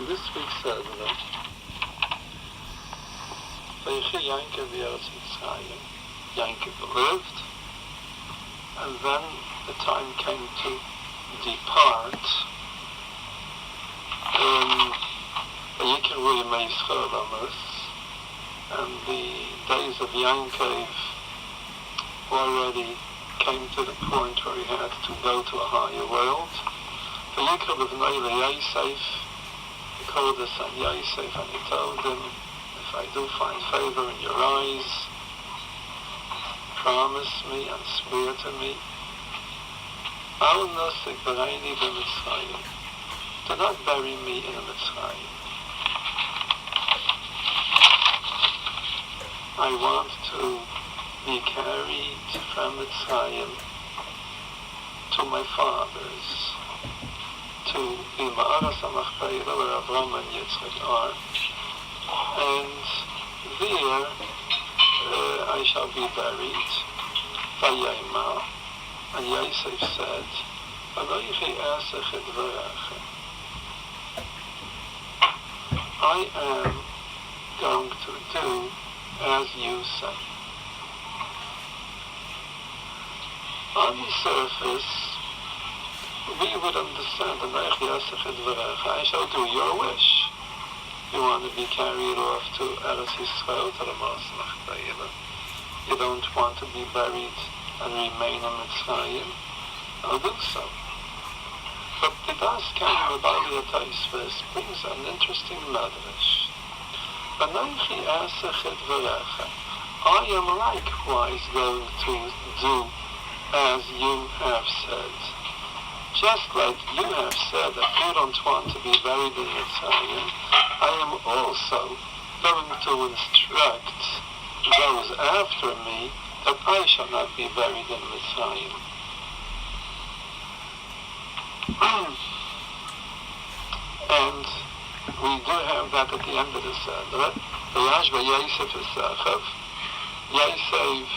This week said that ויחי Yankov Yeretz Mitzrayim. Yankov lived, and then the time came to depart. And the days of Yankov already came to the point where he had to go to a higher world. He called his son Yosef, and he told him, if I do find favor in your eyes, promise me and swear to me, do not bury me in a Mitzrayim. I want to be carried from Mitzrayim to my fathers, to the Ma'aras HaMachpelah where Avraham and Yitzchak are, and there I shall be buried. Vayema, and Yosef said, I am going to do as you say. On the surface, we would understand I shall do your wish. You want to be carried off to Eretz Yisrael, to the Ma'aras HaMachpelah. You don't want to be buried and remain in Mitzrayim. I'll do so. But the Das Kaim Rabbi Taisves brings an interesting medrash. I am likewise going to do as you have said. Just like you have said that you don't want to be buried in Mitzrayim, I am also going to instruct those after me that I shall not be buried in Mitzrayim. And we do have that at the end of the Seder. Vayash Yosef Esachav. Yosef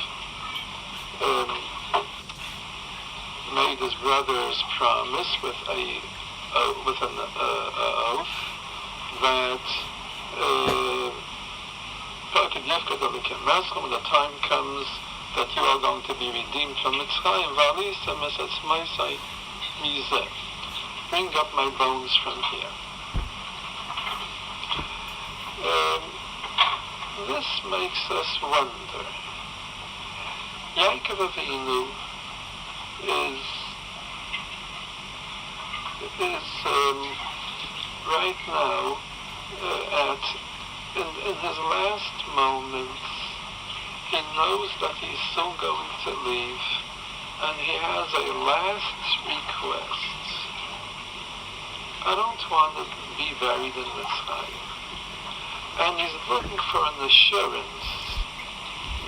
made his brother's promise with an oath that when the time comes that you are going to be redeemed from Mitzrayim, bring up my bones from here. This makes us wonder. Yaakov Avinu is right now in his last moments. He knows that he's soon going to leave, and he has a last request. I don't want to be buried in Mitzrayim. And he's looking for an assurance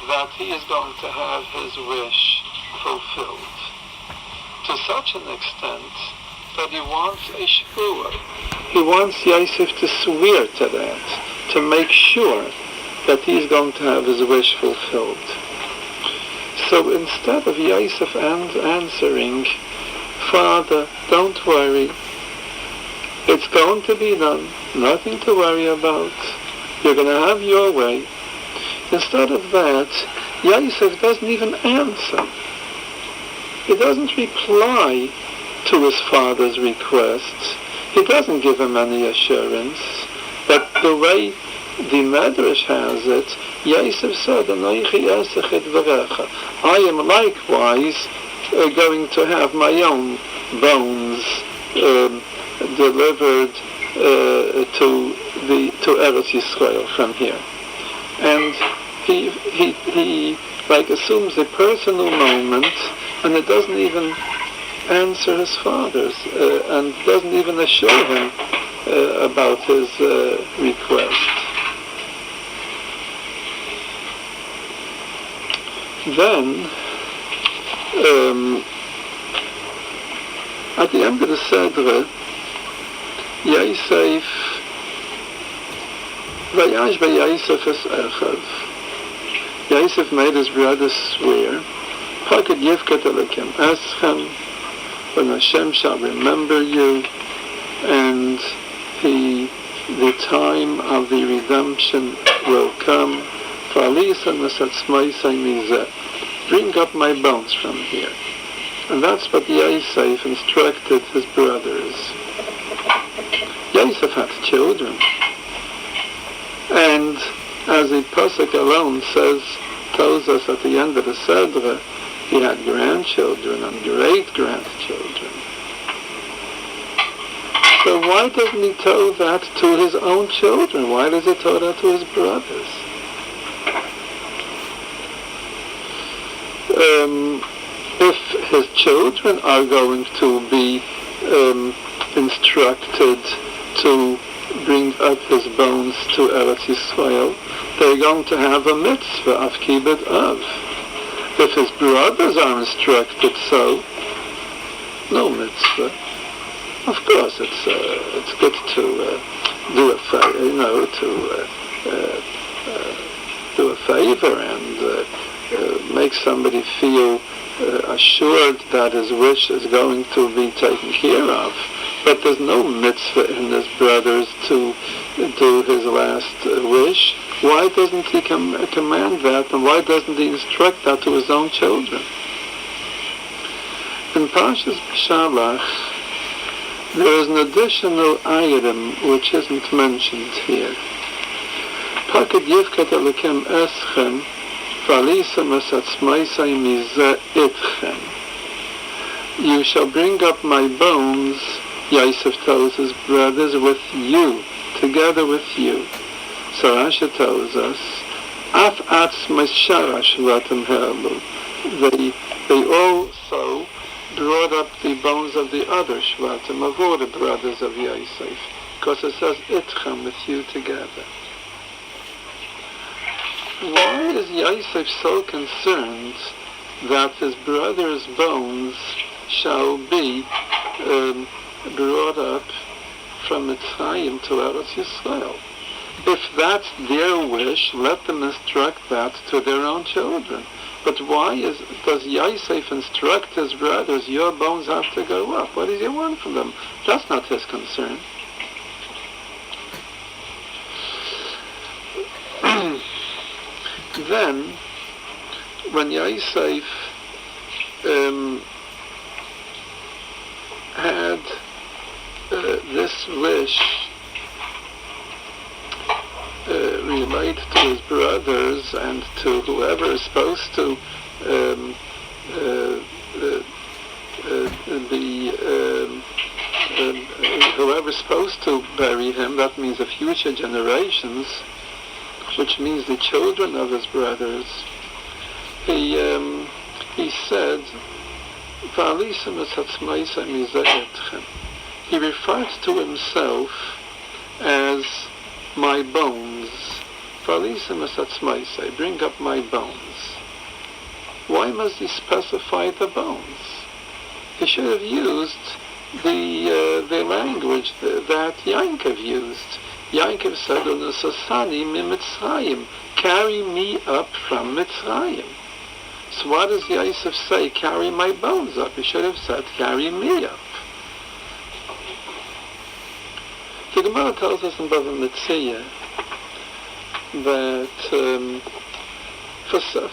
that he is going to have his wish fulfilled. To such an extent that he wants a shvuah. He wants Yosef to swear to that, to make sure that he's going to have his wish fulfilled. So instead of Yosef answering, Father, don't worry, it's going to be done, nothing to worry about, you're going to have your way. Instead of that, Yosef doesn't even answer. He doesn't reply to his father's requests. He doesn't give him any assurance. But the way the Medrash has it, Yosef said, I am likewise going to have my own bones delivered to Eretz Yisrael from here. And he like assumes a personal moment, and it doesn't even answer his father's, and doesn't even assure him about his request. Then, at the end of the Seder, Yosef, Vayash Yosef Esachav. Yosef made his brother swear, Pakad Yivkat Elokim Eschem, when Hashem shall remember you, and he time of the redemption will come. Bring up my bones from here. And that's what Yosef instructed his brothers. Yosef had children. And as the pasuk alone tells us at the end of the Sedra, he had grandchildren and great-grandchildren. So why doesn't he tell that to his own children? Why does he tell that to his brothers? If his children are going to be instructed to bring up his bones to Eretz Yisrael, they're going to have a mitzvah of kibbut av. If his brothers are instructed so, no mitzvah. Of course, it's good to do a do a favor and make somebody feel assured that his wish is going to be taken care of. But there's no mitzvah in his brothers to do his last wish. Why doesn't he command that, and why doesn't he instruct that to his own children? In Parshas Shalach, there is an additional item which isn't mentioned here. Pakad yivkat elikem eschem, v'alisem es atzmaisai mizeh itchem. You shall bring up my bones, Yosef tells his brothers, with you, together with you. So Rashi tells us, Af atzmai sharash vatem ha'elu. They also brought up the bones of the other Shvatim, of all the brothers of Yosef, because it says itchem, with you together. Why is Yosef so concerned that his brother's bones shall be brought up from Mitzrayim to Eretz Yisrael? If that's their wish, let them instruct that to their own children. But why does Yosef instruct his brothers, your bones have to go up? What does he want from them? That's not his concern. Then, when Yosef had this wish relate to his brothers and to whoever is supposed to whoever's supposed to bury him, that means the future generations, which means the children of his brothers, he said, he referred to himself as my bones. Bring up my bones. Why must he specify the bones? He should have used the language that Yankov used. Yankov said, "Unasasani mi Mitzrayim, carry me up from Mitzrayim." So what does Yosef say? Carry my bones up. He should have said, carry me up. The Gemara tells us in Bava Metzia that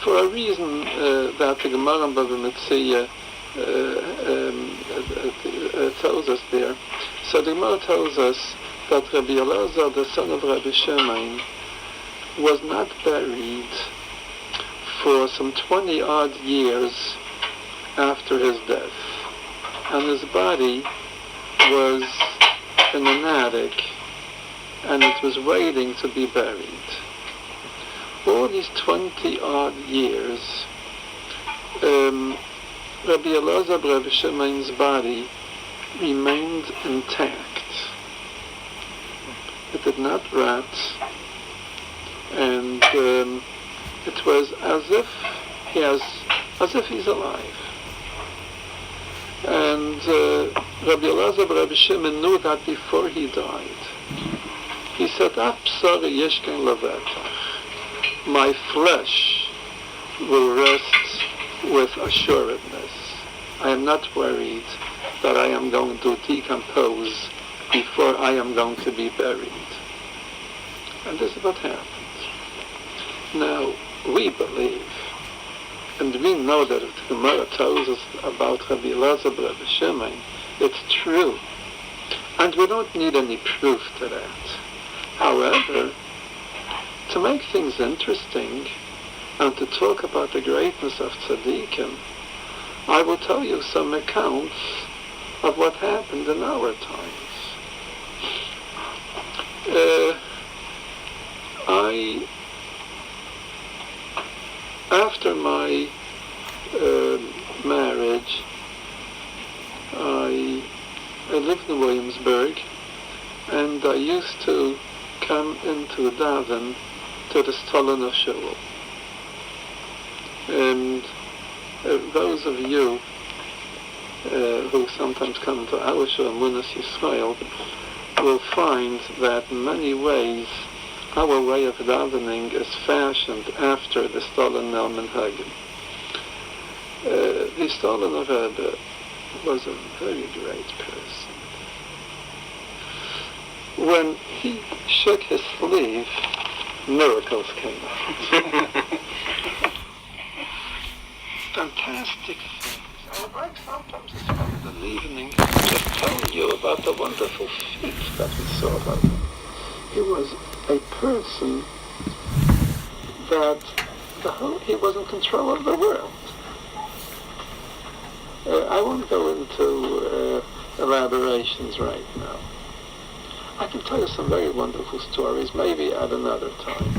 for a reason that the Gemara in Bava Metzia tells us there. So the Gemara tells us that Rabbi Elazar, the son of Rabbi Shimon, was not buried for some 20-odd years after his death, and his body was in an attic, and it was waiting to be buried. All these 20-odd years, Rabbi Elazar, Rabbi Shimon's body remained intact. It did not rot, and it was as if he's alive. And Rabbi Elazar, Rabbi Shimon knew that before he died. He said, my flesh will rest with assuredness. I am not worried that I am going to decompose before I am going to be buried. And this is what happened. Now, we believe, and we know that if the Gemara tells us about Rabbi Elazar ben Rabbi Shimon, it's true. And we don't need any proof to that. However, to make things interesting and to talk about the greatness of tzaddikim, I will tell you some accounts of what happened in our times. After my marriage, I lived in Williamsburg, and I used to come into daven to the Stolen of Shul. And those of you who sometimes come to our Shul, Munas Yisrael, will find that in many ways our way of davening is fashioned after the Stolen El Minhagim. The Stolen of Rebbe was a very great person. When he shook his sleeve, miracles came out. Fantastic things. I would like sometimes to spend an evening just telling you about the wonderful feats that we saw about him. He was a person that he was in control of the world. I won't go into elaborations right now. I can tell you some very wonderful stories, maybe at another time.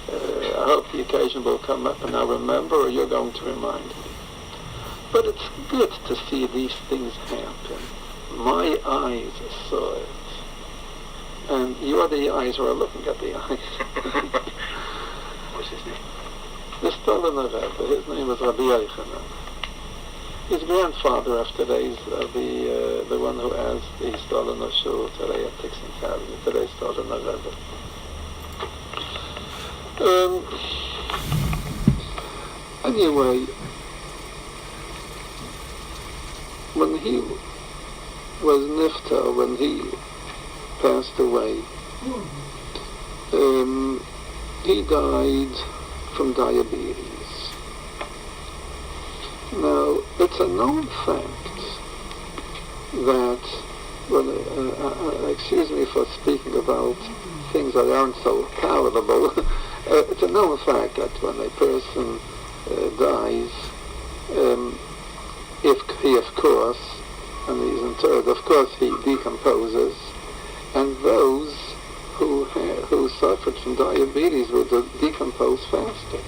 I hope the occasion will come up and I'll remember, or you're going to remind me. But it's good to see these things happen. My eyes saw it. And you are the eyes who are looking at the eyes. What's his name? The Stolen Rebbe. His name was Rabbi Yechi. His grandfather of today's, the one who has the Stolen of Shul today at Tixon's Avenue, today's Stolen Rebbe. Anyway, when he was nifta, when he passed away, he died from diabetes. Now, it's a known fact that, excuse me for speaking about things that aren't so palatable, it's a known fact that when a person dies, if he, of course, and he's interred, of course he decomposes, and those who suffered from diabetes will decompose faster,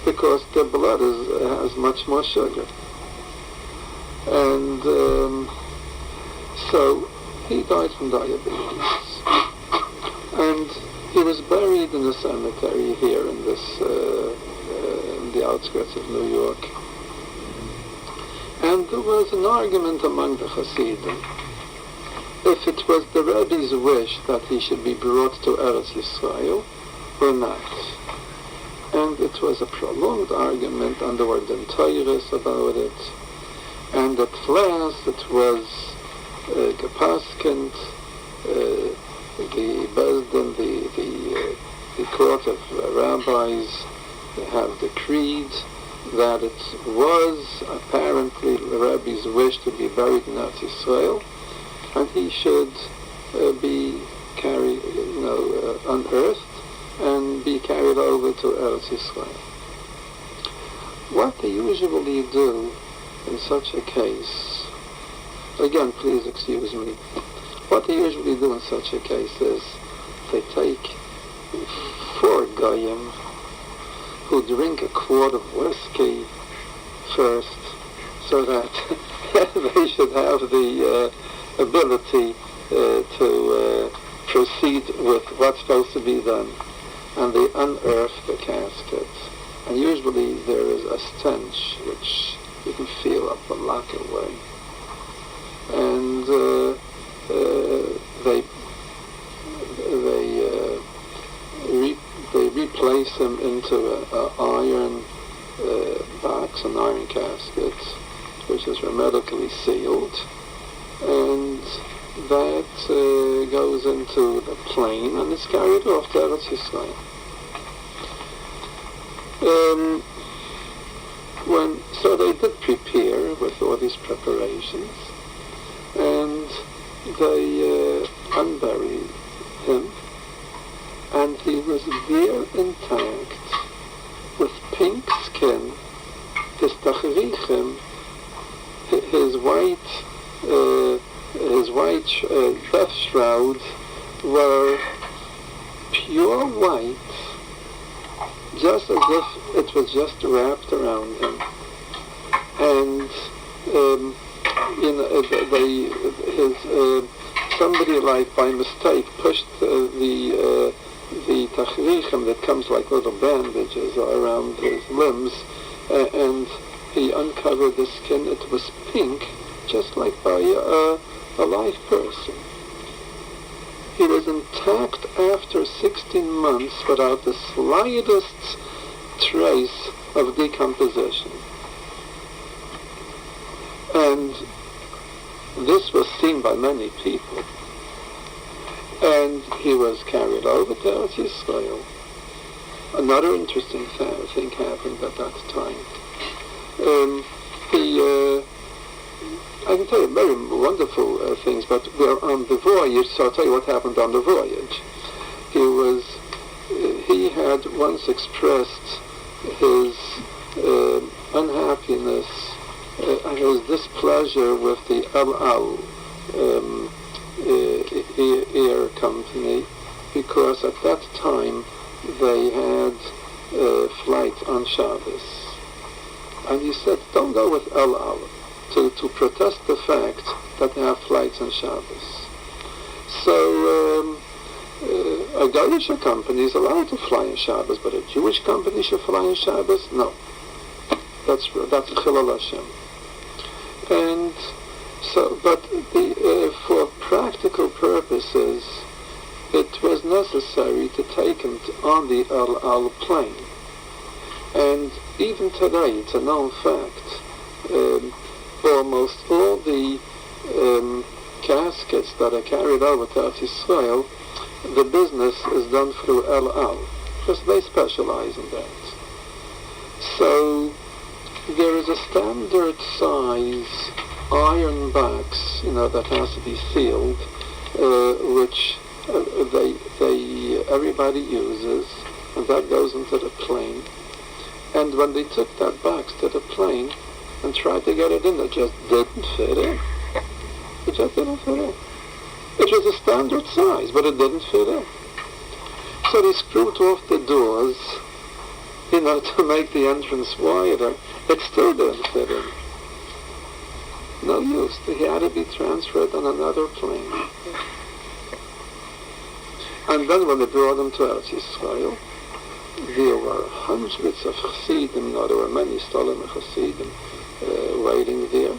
because their blood has much more sugar. And so he died from diabetes. And he was buried in a cemetery here in the outskirts of New York. And there was an argument among the Hasidim if it was the Rebbe's wish that he should be brought to Eretz Yisrael or not. And it was a prolonged argument, and there were dentaires about it. And at last it was gepaskent, the Bezdin, the court of rabbis have decreed that it was apparently the Rebbe's wish to be buried in Eretz Yisrael, and he should be carried, unearthed and be carried over to Eretz Yisrael. What they usually do in such a case, again, please excuse me, what they usually do in such a case is they take 4 goyim who drink a quart of whiskey first, so that they should have the ability to proceed with what's supposed to be done. And they unearth the casket. And usually there is a stench which you can feel up a block away. And they replace him into an iron box, an iron casket, which is hermetically sealed. And that goes into the plane and is carried off to Eretz Yisrael. So they did prepare with all these preparations, and they unburied him, and he was there intact with pink skin. His tachrichim, his white death shroud, were pure white, just as if it was just wrapped around him. And somebody, like by mistake, pushed the tachrichim that comes like little bandages around his limbs, and he uncovered the skin. It was pink, just like by a live person. He was intact after 16 months without the slightest trace of decomposition. And this was seen by many people. And he was carried over to Eretz Yisrael. Another interesting thing happened at that time. I can tell you very wonderful things, but we're on the voyage, so I'll tell you what happened on the voyage. He had once expressed his unhappiness and his displeasure with the El Al air company, because at that time they had flights on Shabbos. And he said, don't go with El Al, to protest the fact that they have flights on Shabbos. So a Gaulish company is allowed to fly on Shabbos, but a Jewish company should fly on Shabbos? No. That's Chilul Hashem. And so, but for practical purposes, it was necessary to take him on the El Al plane. And even today, it's a known fact, almost all the caskets that are carried over to Eretz Yisrael, the business is done through El Al, because they specialize in that. So there is a standard size iron box, that has to be sealed, which everybody uses, and that goes into the plane. And when they took that box to the plane and tried to get it in, it just didn't fit in. It just didn't fit in. It was a standard size, but it didn't fit in. So they screwed off the doors, to make the entrance wider. It still didn't fit in. No use. He had to be transferred on another plane. And then when they brought him to Eretz Yisrael, there were hundreds of Chassidim, there were many Stolim Chassidim waiting there,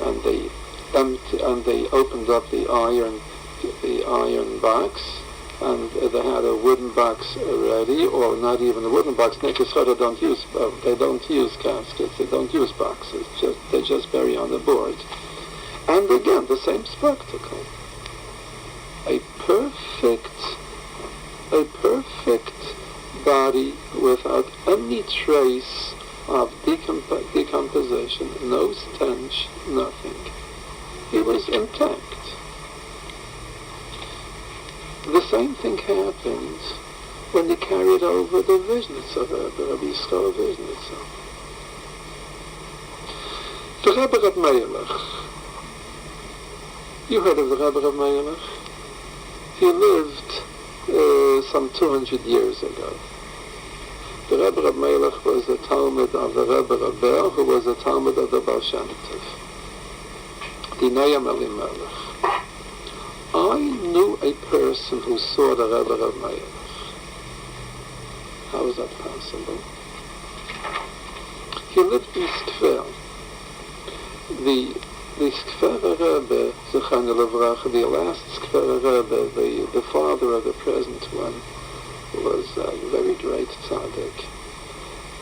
and they opened up the iron box, and they had a wooden box ready, or not even a wooden box. They don't use caskets, they don't use boxes, they just bury on the board. And again, the same spectacle. A perfect body without any trace of decomposition, no stench, nothing. He was intact. The same thing happened when they carried over the Vishnitzer, Rabbi Yisrael Vishnitzer. The Rebbe Reb Melech. You heard of the Rebbe Reb Melech? He lived some 200 years ago. The Rebbe Reb Melech was a Talmud of the Rebbe Rebbe, who was a Talmud of the Baal Shem Tov, the Noam Elimelech. I knew a person who saw the Rebbe Reb Melech. How is that possible? He lived in Skver. The Skver Rebbe, Zechana Levracha, the last Skver Rebbe, the father of the present one, was a very great tzaddik.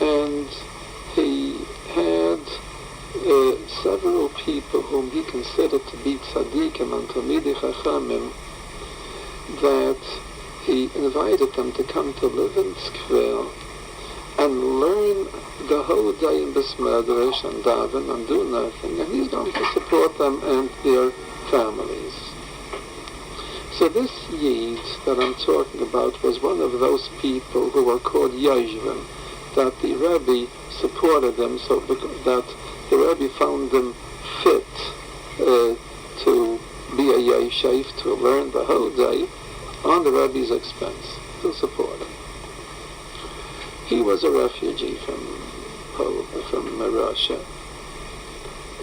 And he had several people whom he considered to be tzaddikim and talmidei chachamim, that he invited them to come to live in Skver and learn the whole day in Besmedrash and daven and do nothing, and he's going to support them and their families. So this Yid that I'm talking about was one of those people who were called Yeshvim, that the Rebbe supported them, so that the Rebbe found them fit to be a yeshiv, to learn the whole day on the Rebbe's expense, to support him. He was a refugee from Russia,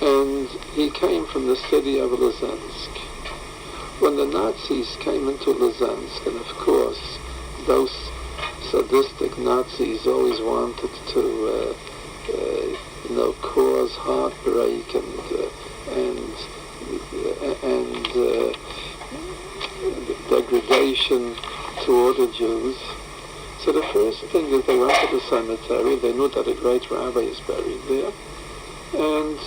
and he came from the city of Luzensk. When the Nazis came into Luzensk, and of course those sadistic Nazis always wanted to cause heartbreak and degradation to all the Jews. So the first thing is they went to the cemetery. They knew that a great rabbi is buried there, and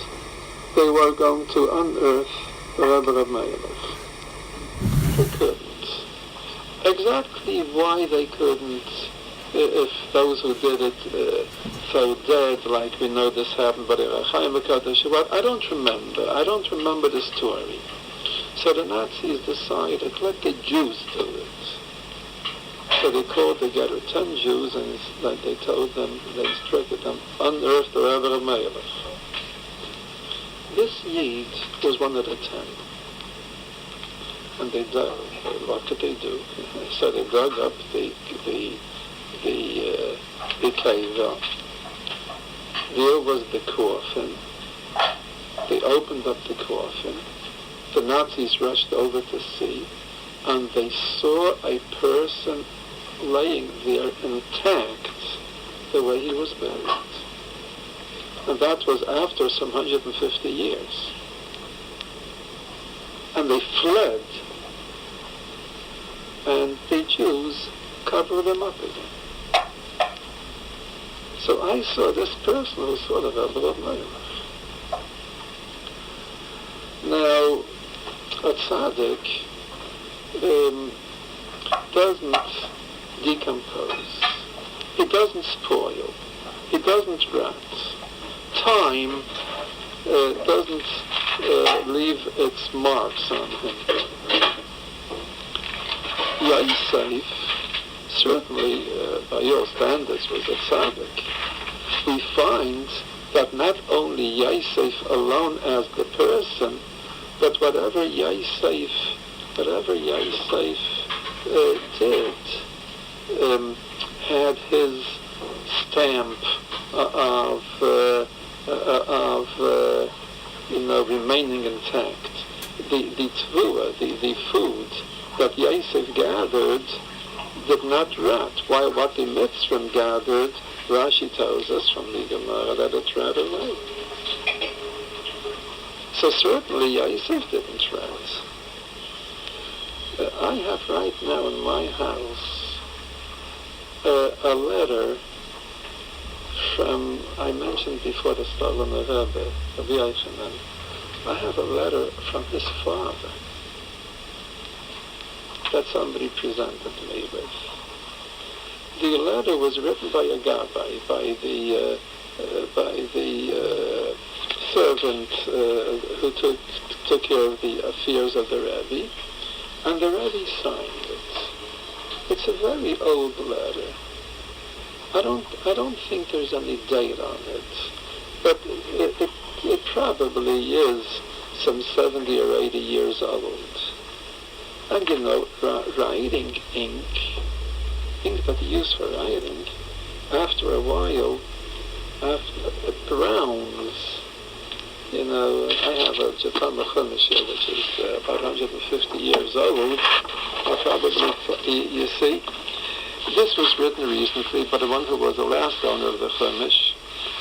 they were going to unearth the Rebbe of Melech. They couldn't. Exactly why they couldn't, if those who did it fell dead, like we know this happened, but I don't remember. I don't remember the story. So the Nazis decided, let the Jews do it. So they called together 10 Jews, and like they told them, they instructed them, unearth the Rebbe of Melech. This Yid was one of the 10. And they dug, what could they do? So they dug up the cave. There was the coffin. They opened up the coffin. The Nazis rushed over to see, and they saw a person laying there intact the way he was buried. And that was after some 150 years. And they fled, and the Jews covered them up again. So I saw this person who saw the Rebbe of Melech. Now, a tzaddik doesn't decompose. He doesn't spoil. He doesn't rot. Time doesn't leave its marks on him. Yosef, certainly by your standards, was a tzaddik. We find that not only Yosef alone as the person, but whatever Yosef did, had his stamp of remaining intact. The tvua, the food that Yosef gathered did not rot, while what the Mitzrim gathered, Rashi tells us from the Gemara that it rot away. So certainly Yosef didn't rot. I have right now in my house a letter from, I mentioned before the Stolen Rebbe, Viyachi. I have a letter from his father that somebody presented me with. The letter was written by a gabbai, by the servant who took care of the affairs of the Rebbe, and the Rebbe signed it. It's a very old letter. I don't think there's any date on it, but it probably is some 70 or 80 years old. And writing ink that you use for writing, after a while, it browns. I have a Japan Chumash here, which is about 150 years old. You see, this was written recently by the one who was the last owner of the Chumash,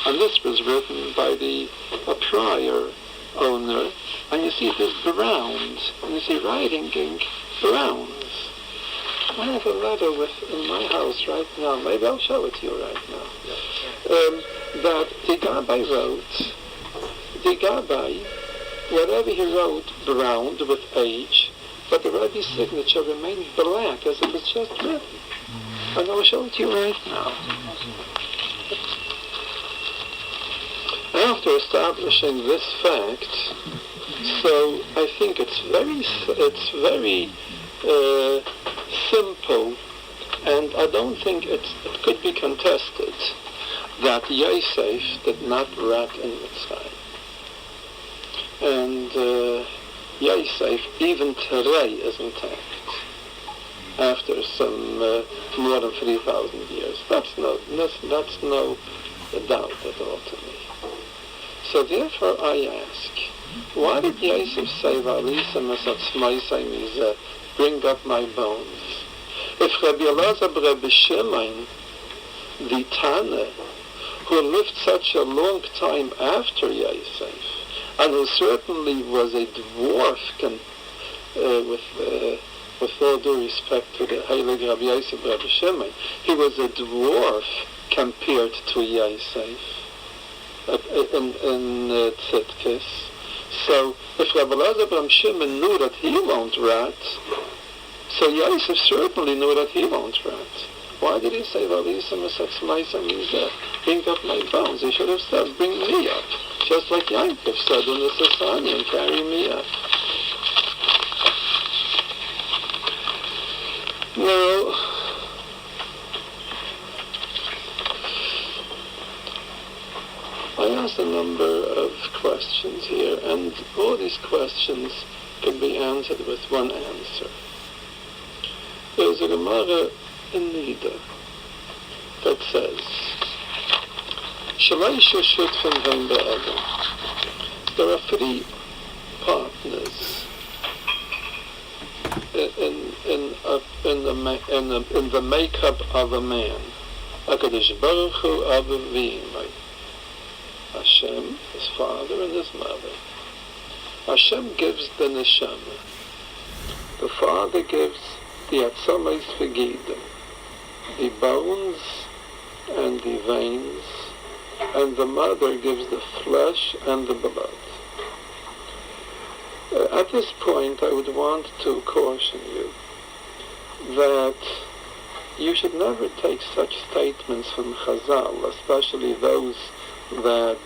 and this was written by a prior owner, and you see this browns, and you see writing ink browns. I have a letter in my house right now, maybe I'll show it to you right now, that the Gabbai wrote the Gabbai, whatever he wrote, browned with age, but the Rebbe's signature remained black as it was just written. And I'll show it to you right now. After establishing this fact, so I think it's very simple, and I don't think it could be contested that Yosef did not rat in Mitzrayim. And Yosef, even today, is intact after some more than 3,000 years. That's no doubt at all to me. So therefore I ask, why did Yosef say, bring up my bones? If Rabbi Elazar Rabbi Shimon, the Tana, who lived such a long time after Yosef, and who certainly was a dwarf, with all due respect to the Heilig Rabbi Yosef Rabbi Shimon, he was a dwarf compared to Yosef in Tzidkis. So if Rabbi Elazar Rabbi Shimon knew that he won't rat, so Yosef certainly knew that he won't rat. Why did he say, bring up my bones? He should have said, bring me up. Just like Yankov said in the Sasani, and carry me up. Now, I asked a number of questions here, and all these questions can be answered with one answer. There's a Gemara in Nida that says, there are three partners in the makeup of a man. HaKadosh Baruch Hu Abu V'imai. Hashem, his father and his mother. Hashem gives the neshama. The father gives the atzamas v'gidim, the bones and the veins, and the mother gives the flesh and the blood. At this point, I would want to caution you that you should never take such statements from Chazal, especially those that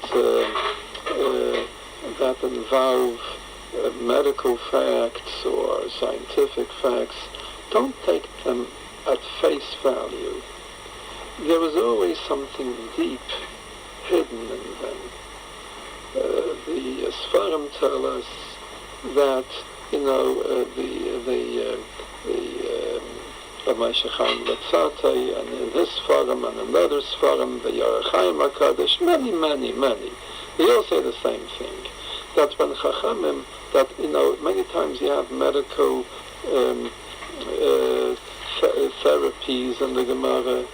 involve medical facts or scientific facts. Don't take them at face value. There is always something deep hidden in them. The Sfarim tell us that, and in this Sfarim and another Sfarim, the Yarachaim HaKadosh, many, they all say the same thing. That when Chachamim, that, many times you have medical therapies in the Gemara,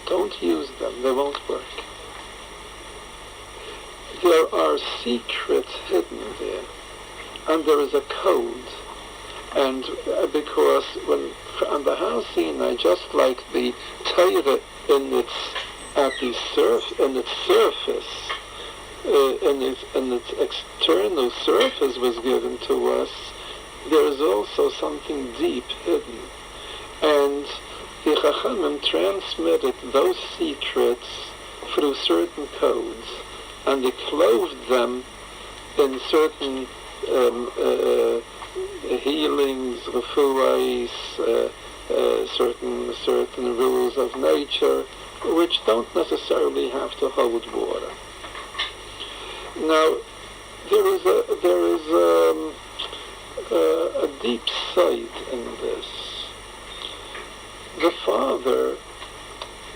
don't use them, they won't work. There are secrets hidden there, and there is a code. And because when on the Har Sinai, just like the Torah in its surface, in its external surface was given to us, there is also something deep hidden. And the Chachamim transmitted those secrets through certain codes, and they clothed them in certain healings, refuahs, certain rules of nature, which don't necessarily have to hold water. Now, there is a deep side in this. The father,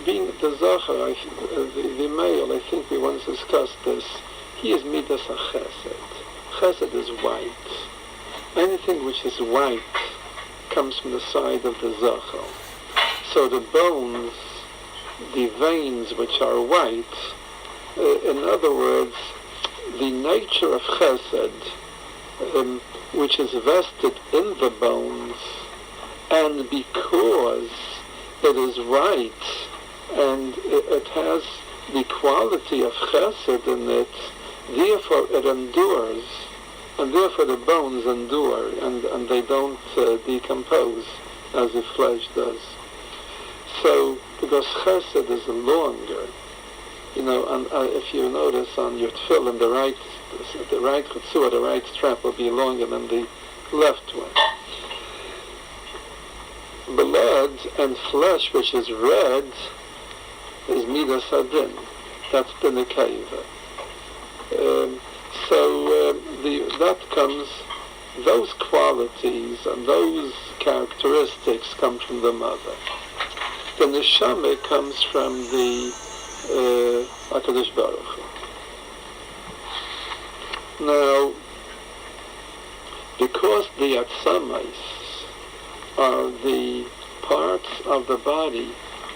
being the Zachar, the male, I think we once discussed this, he is Midas HaChesed. Chesed is white. Anything which is white comes from the side of the Zachar. So the bones, the veins which are white, in other words, the nature of Chesed, which is vested in the bones, and because it is white and it has the quality of Chesed in it, therefore it endures, and therefore the bones endure, and they don't decompose as the flesh does. So, because chesed is longer, and if you notice on your tefillin, the right chutzua, the right strap will be longer than the left one. Blood and flesh, which is red, is midas hadin. That's the nekeva. That comes, those qualities and those characteristics come from the mother. The neshama comes from the HaKadosh Baruch Hu. Now, because the atzamas are the parts of the body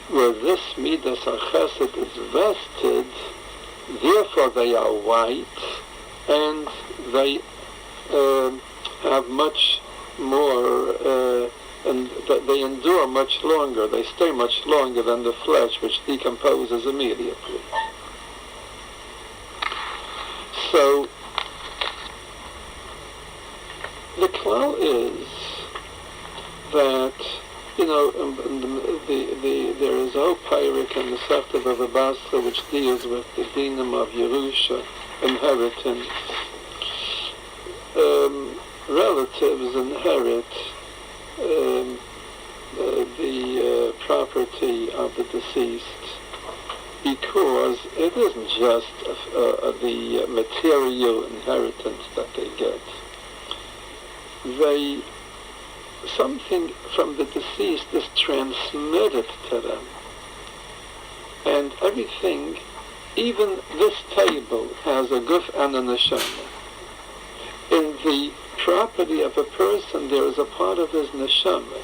where this midas chesed is vested, therefore they are white, and they have much more, and they endure much longer, they stay much longer than the flesh, which decomposes immediately. So, the klal is that, there is a Pyrrhic and the Sefta of the Basra which deals with the dinam of Yerusha, inheritance. Relatives inherit the property of the deceased because it isn't just the material inheritance that they get. Something from the deceased is transmitted to them. And everything, even this table, has a guf and a neshama. In the property of a person, there is a part of his neshama.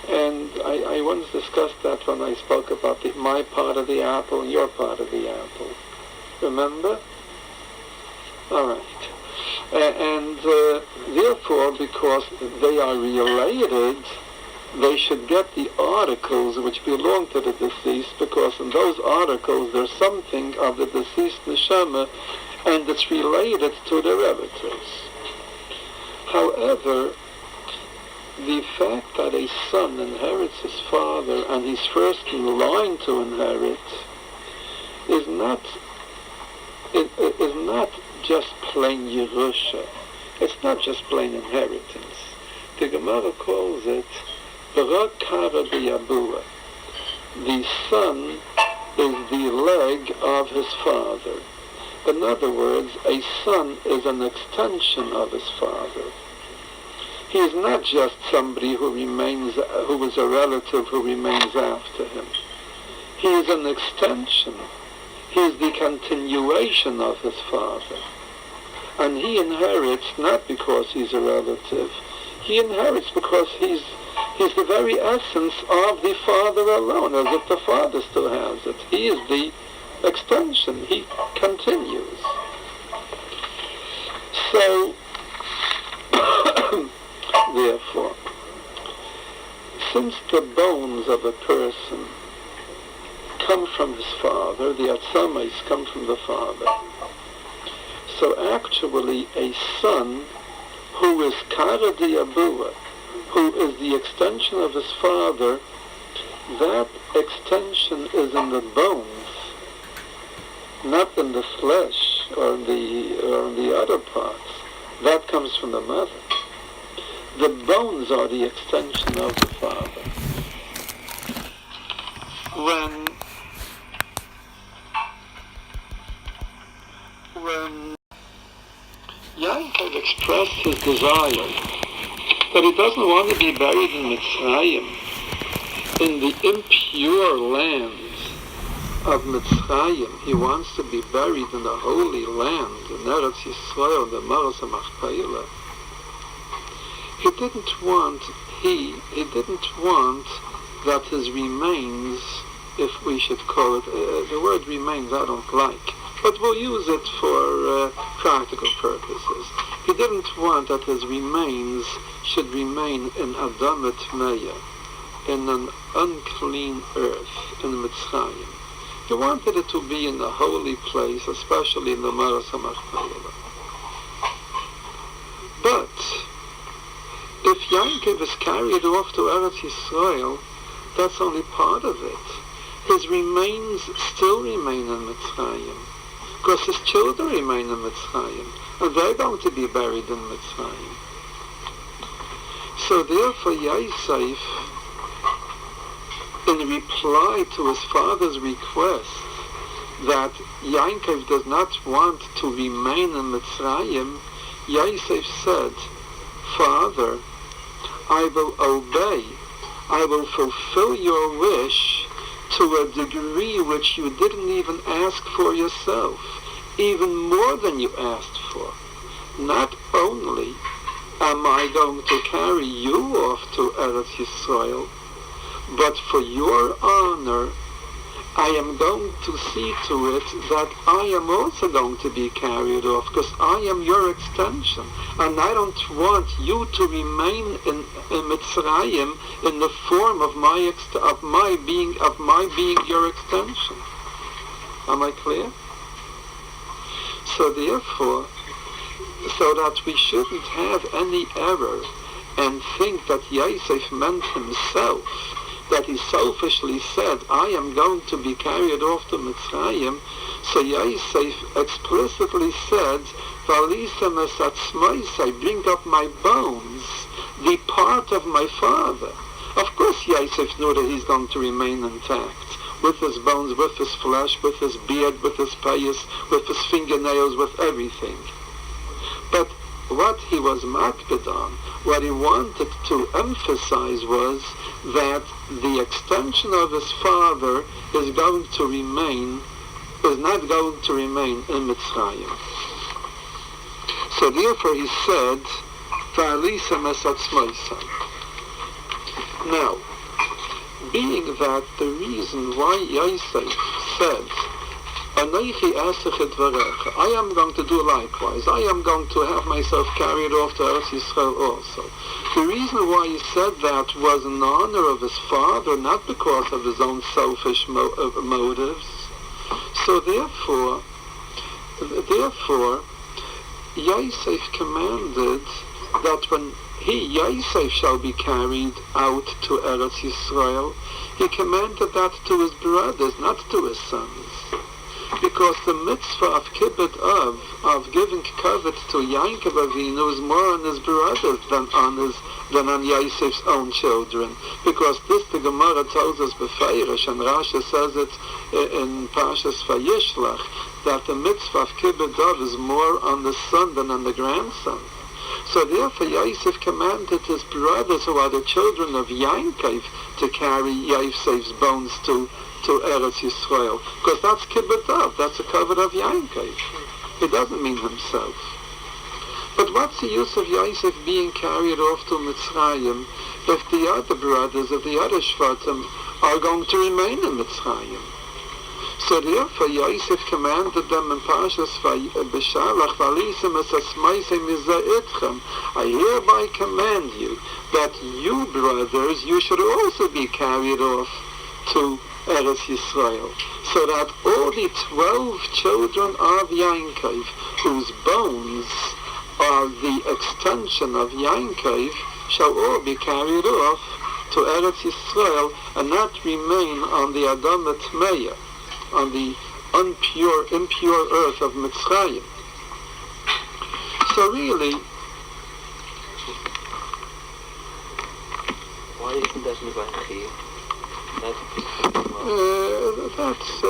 And I once discussed that when I spoke about my part of the apple and your part of the apple. Remember? All right. And therefore, because they are related, they should get the articles which belong to the deceased, because in those articles there's something of the deceased neshama, and it's related to the relatives. However, the fact that a son inherits his father and he's first in line to inherit is not just plain Yerusha. It's not just plain inheritance. The Gemara calls it Barak Kara B'Yabua. The son is the leg of his father. In other words, a son is an extension of his father. He is not just somebody who is a relative who remains after him. He is an extension. He is the continuation of his father. And he inherits not because he's a relative. He inherits because he's the very essence of the father alone, as if the father still has it. He is the extension. He continues. So, therefore, since the bones of a person come from his father, the atzamas come from the father, so actually a son who is Kara Diabua, who is the extension of his father, that extension is in the bones, not in the flesh or in the other parts. That comes from the mother. The bones are the extension of the father. When Yaakov expressed his desire that he doesn't want to be buried in Mitzrayim, in the impure lands of Mitzrayim. He wants to be buried in the holy land, in Eretz Yisrael, the Maras HaMachpelah. He didn't want that his remains, if we should call it, the word remains I don't like, but we'll use it for practical purposes. He didn't want that his remains should remain in Adamat Meya, in an unclean earth, in Mitzrayim. He wanted it to be in a holy place, especially in the Maras HaMachpelah. But if Yankov is carried off to Eretz Yisrael, that's only part of it. His remains still remain in Mitzrayim, because his children remain in Mitzrayim, and they're going to be buried in Mitzrayim. So therefore Yosef, in reply to his father's request that Yankov does not want to remain in Mitzrayim, Yosef said, "Father, I will obey, I will fulfill your wish to a degree which you didn't even ask for yourself, even more than you asked for. Not only am I going to carry you off to Eretz Yisrael, but for your honor, I am going to see to it that I am also going to be carried off, because I am your extension, and I don't want you to remain in Mitzrayim in the form of my being your extension." Am I clear? So therefore, so that we shouldn't have any error and think that Yosef meant himself, that he selfishly said, "I am going to be carried off to Mitzrayim," so Yosef explicitly said, "Valisem esatzmoisai, bring up my bones, the part of my father." Of course Yosef knew that he's going to remain intact, with his bones, with his flesh, with his beard, with his payas, with his fingernails, with everything. But what he was makpid on, what he wanted to emphasize was that the extension of his father is not going to remain in Mitzrayim. So therefore he said, "Va'alisem esatzmoisai." Now, being that the reason why Yosef said, "Anochi asech et vayechi," I am going to do likewise, I am going to have myself carried off to Eretz Yisrael also. The reason why he said that was in honor of his father, not because of his own selfish motives. So therefore, Yosef commanded that when Yosef shall be carried out to Eretz Yisrael, he commanded that to his brothers, not to his sons. Because the mitzvah of kibbut of giving kavod to Yankov Avinu is more on his brothers than on Yosef's own children. Because this the Gemara tells us befeirish, and Rashi says it in Parshas Vayishlach, that the mitzvah of kibbut is more on the son than on the grandson. So therefore Yosef commanded his brothers, who are the children of Yankov, to carry Yosef's bones to Eretz Yisrael, because that's kibbut, that's a kavod of Yankov. It doesn't mean himself. But what's the use of Yosef being carried off to Mitzrayim if the other brothers of the other Shvatim are going to remain in Mitzrayim? So therefore Yosef commanded them in Parshas Beshalach, "Valisem esatzmoisai miza'itchem," I hereby command you that you brothers, you should also be carried off to Eretz Yisrael, so that all the 12 children of Yankov, whose bones are the extension of Yankov, shall all be carried off to Eretz Yisrael and not remain on the Adama Tmeya, on the impure earth of Mitzrayim. So really, why isn't that vayechi? That's a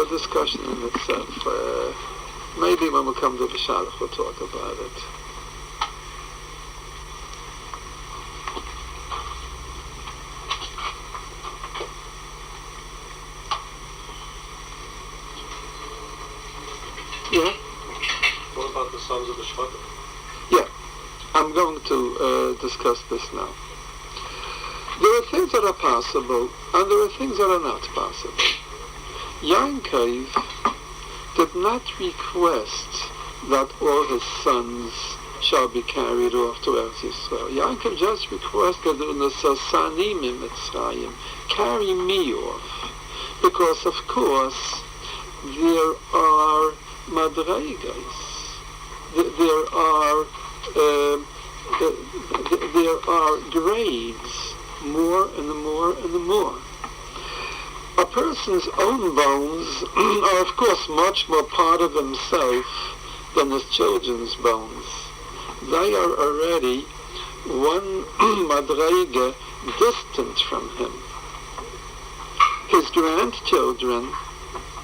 discussion in itself. Maybe when we come to the Shalach we'll talk about it. Yeah? What about the sons of the Shvatim? Yeah, I'm going to discuss this now. There are things that are possible, and there are things that are not possible. Yankov did not request that all his sons shall be carried off to Eretz Yisrael. Yankov just requested, carry me off. because of course there are madreigas, there are grades, more and more and more. A person's own bones are of course much more part of himself than his children's bones. They are already one madreiga distant from him. His grandchildren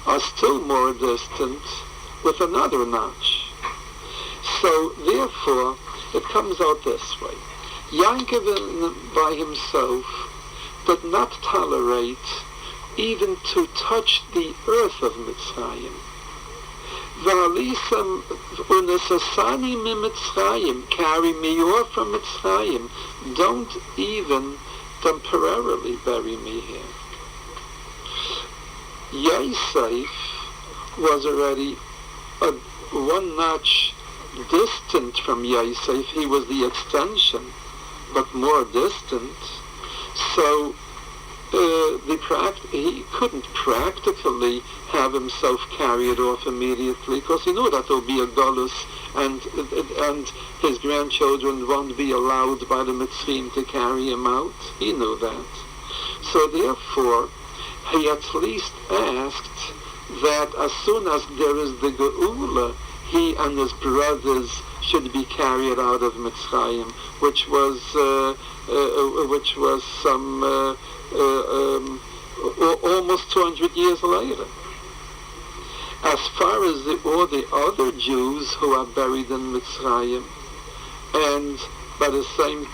are still more distant with another notch. So therefore it comes out this way. Yankov by himself did not tolerate even to touch the earth of Mitzrayim. V'alisam unesasani miMitzrayim, carry me off from Mitzrayim. Don't even temporarily bury me here. Yosef was already one notch distant from Yosef. He was the extension, but more distant. So he couldn't practically have himself carried off immediately, because he knew that there will be a galus, and his grandchildren won't be allowed by the Mitzrim to carry him out. He knew that. So therefore, he at least asked that as soon as there is the Geula, he and his brothers should be carried out of Mitzrayim, which was some almost 200 years later. As far as all the other Jews who are buried in Mitzrayim, and by the same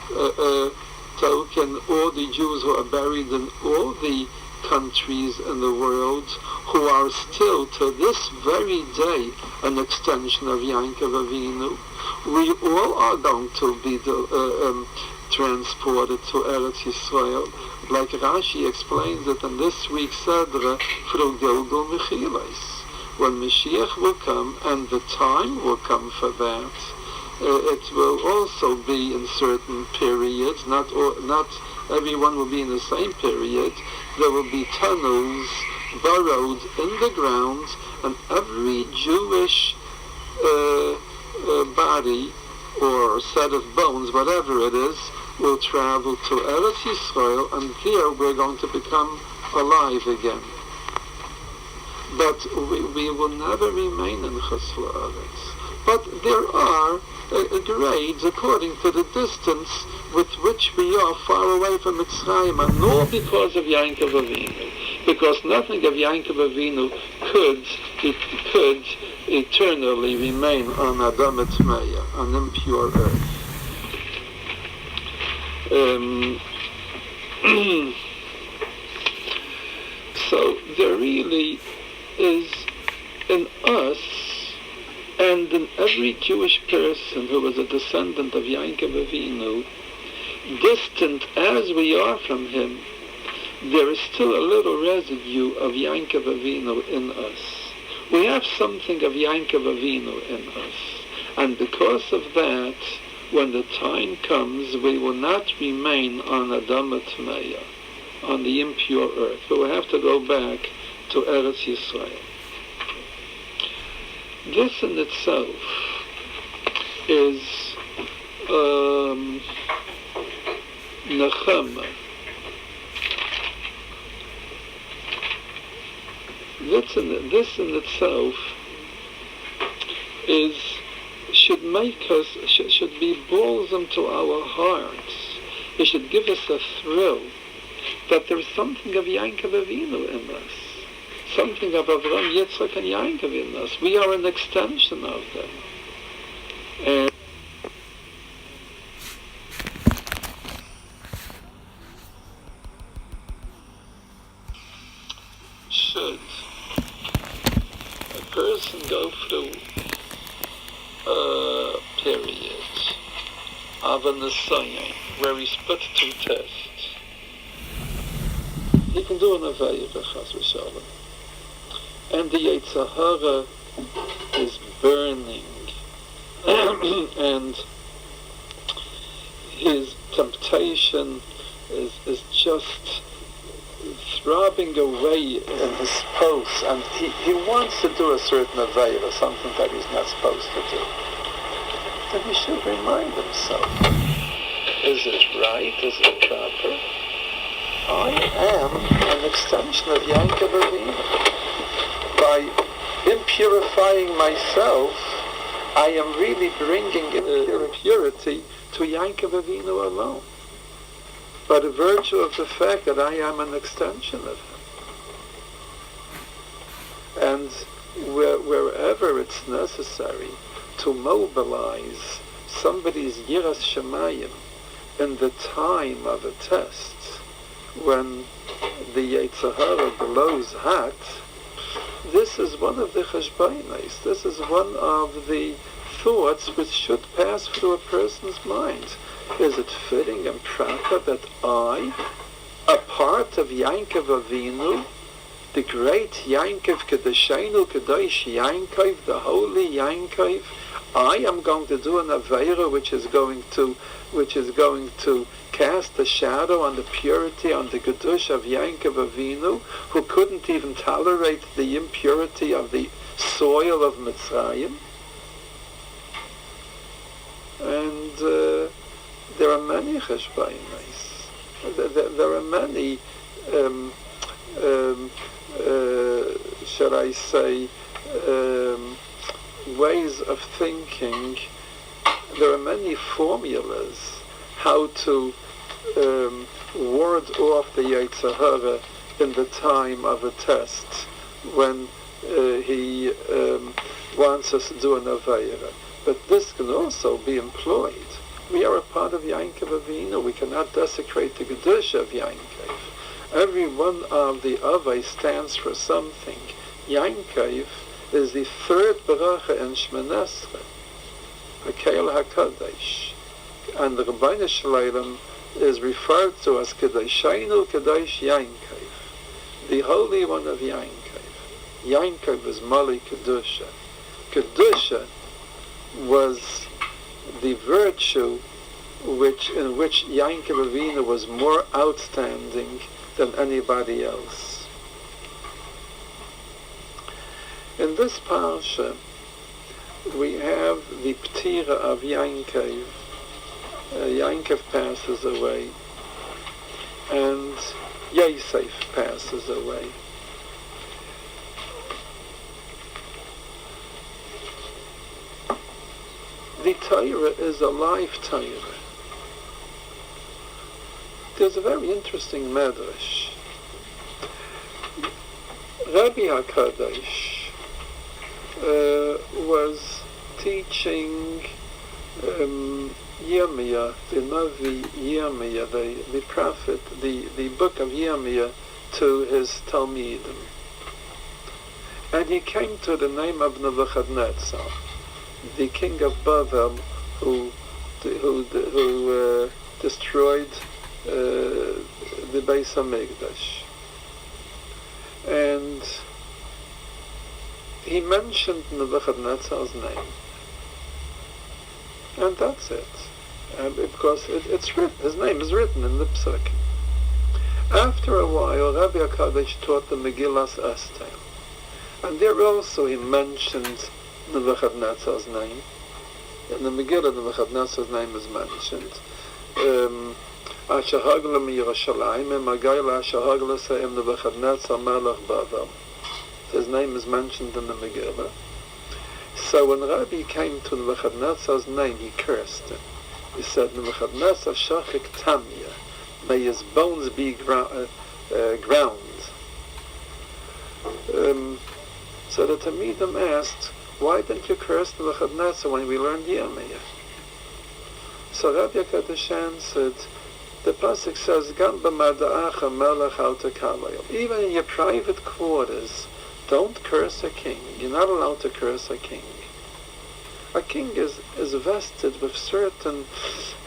token, all the Jews who are buried in all the countries in the world, who are still to this very day an extension of Yankov Avinu, we all are going to be transported to Eretz Yisrael, like Rashi explains it in this week's Sedra, through Gilgul Mechilas. When Mashiach will come, and the time will come for that, it will also be in certain periods, not everyone will be in the same period. There will be tunnels burrowed in the ground, and every Jewish body or set of bones, whatever it is, will travel to Eretz Yisrael, and there we're going to become alive again. But we will never remain in Chesla Eretz. But there are grades according to the distance with which we are far away from Mitzrayim, and nor because of Yankov Avinu, because nothing of Yankov Avinu could eternally remain on Adam Etmeya, on impure earth. So there really is in us, and in every Jewish person who is a descendant of Yankov Avinu, distant as we are from him, there is still a little residue of Yankov Avinu in us. We have something of Yankov Avinu in us, and because of that, when the time comes, we will not remain on Adam Etmeya, on the impure earth. We will have to go back to Eretz Yisrael. This in itself is nechama. This in itself should make us, should be balsam to our hearts. It should give us a thrill that there is something of Yankov Avinu in us, something of Avraham, Yitzchak, and Yankov in us. We are an extension of them. And should a person go through a period of an assignment where he's put to test, he can do an avayah b'chas v'shalom, and the Yetzer Hara is burning, and his temptation is just rubbing away in his pulse, and he wants to do a certain avail, something that he's not supposed to do, then he should remind himself, is it right, is it proper? I am an extension of Yankov Avinu. By impurifying myself, I am really bringing impurity to Yankov Avinu alone. By the virtue of the fact that I am an extension of him. And wherever it's necessary to mobilize somebody's Yiras Shemayim in the time of a test, when the Yetzer Hara blows hot, this is one of the cheshbonos. This is one of the thoughts which should pass through a person's mind. Is it fitting and proper that I, a part of Yankov Avinu, the great Yankov Kedeshenu Kedosh Yankov, the holy Yankov, I am going to do an Aveira which is going to cast a shadow on the purity, on the Kedush of Yankov Avinu, who couldn't even tolerate the impurity of the soil of Mitzrayim. And there are many cheshbonos. There are many, shall I say, ways of thinking. There are many formulas how to ward off the Yetzer Hara in the time of a test when he wants us to do an Aveira. But this can also be employed. We are a part of Yankov Avinu. We cannot desecrate the Kedusha of Yankov. Every one of the Avos stands for something. Yankov is the third Beracha in Shemini Esrei, Hakel HaKadosh. And the Rabbeinu Shalom is referred to as Kedeshenu Kedosh Yankov, the Holy One of Yankov. Yankov is Mali Kedusha. Kedusha was the virtue in which Yankov Avinu was more outstanding than anybody else. In this parsha, we have the Ptira of Yankov. Yankov passes away, and Yosef passes away. The Torah is a life Torah. There's a very interesting medrash. Rabbi HaKadosh was teaching Yirmiyah, the Navi Yirmiyah, the prophet, the book of Yirmiyah, to his Talmidim. And he came to the name of Nebuchadnezzar, the king of Babel, who destroyed the Beis Hamikdash. And he mentioned Nebuchadnezzar's name. And that's it. Because it's written, his name is written in the Psukim. After a while, Rabbi HaKadosh taught the Megillas Esther. And there also he mentioned Nebuchadnezzar's name. In the Megillah, Nebuchadnezzar's name is mentioned. Asher hagla miYerushalayim, Magayla Asher hagla se'im Nebuchadnezzar melech Bavel. His name is mentioned in the Megillah. So when Rabbi came to Nebuchadnezzar's name, he cursed him. He said, Nebuchadnezzar shachik tamya, may his bones be ground. So the Talmidim asked, why didn't you curse Nebuchadnezzar when we learned Yirmiyah? So Rabbi HaKadosh answered, the pasuk says, Gam b'mada'acha melech al tekalayel. Even in your private quarters, don't curse a king. You're not allowed to curse a king. A king is vested with certain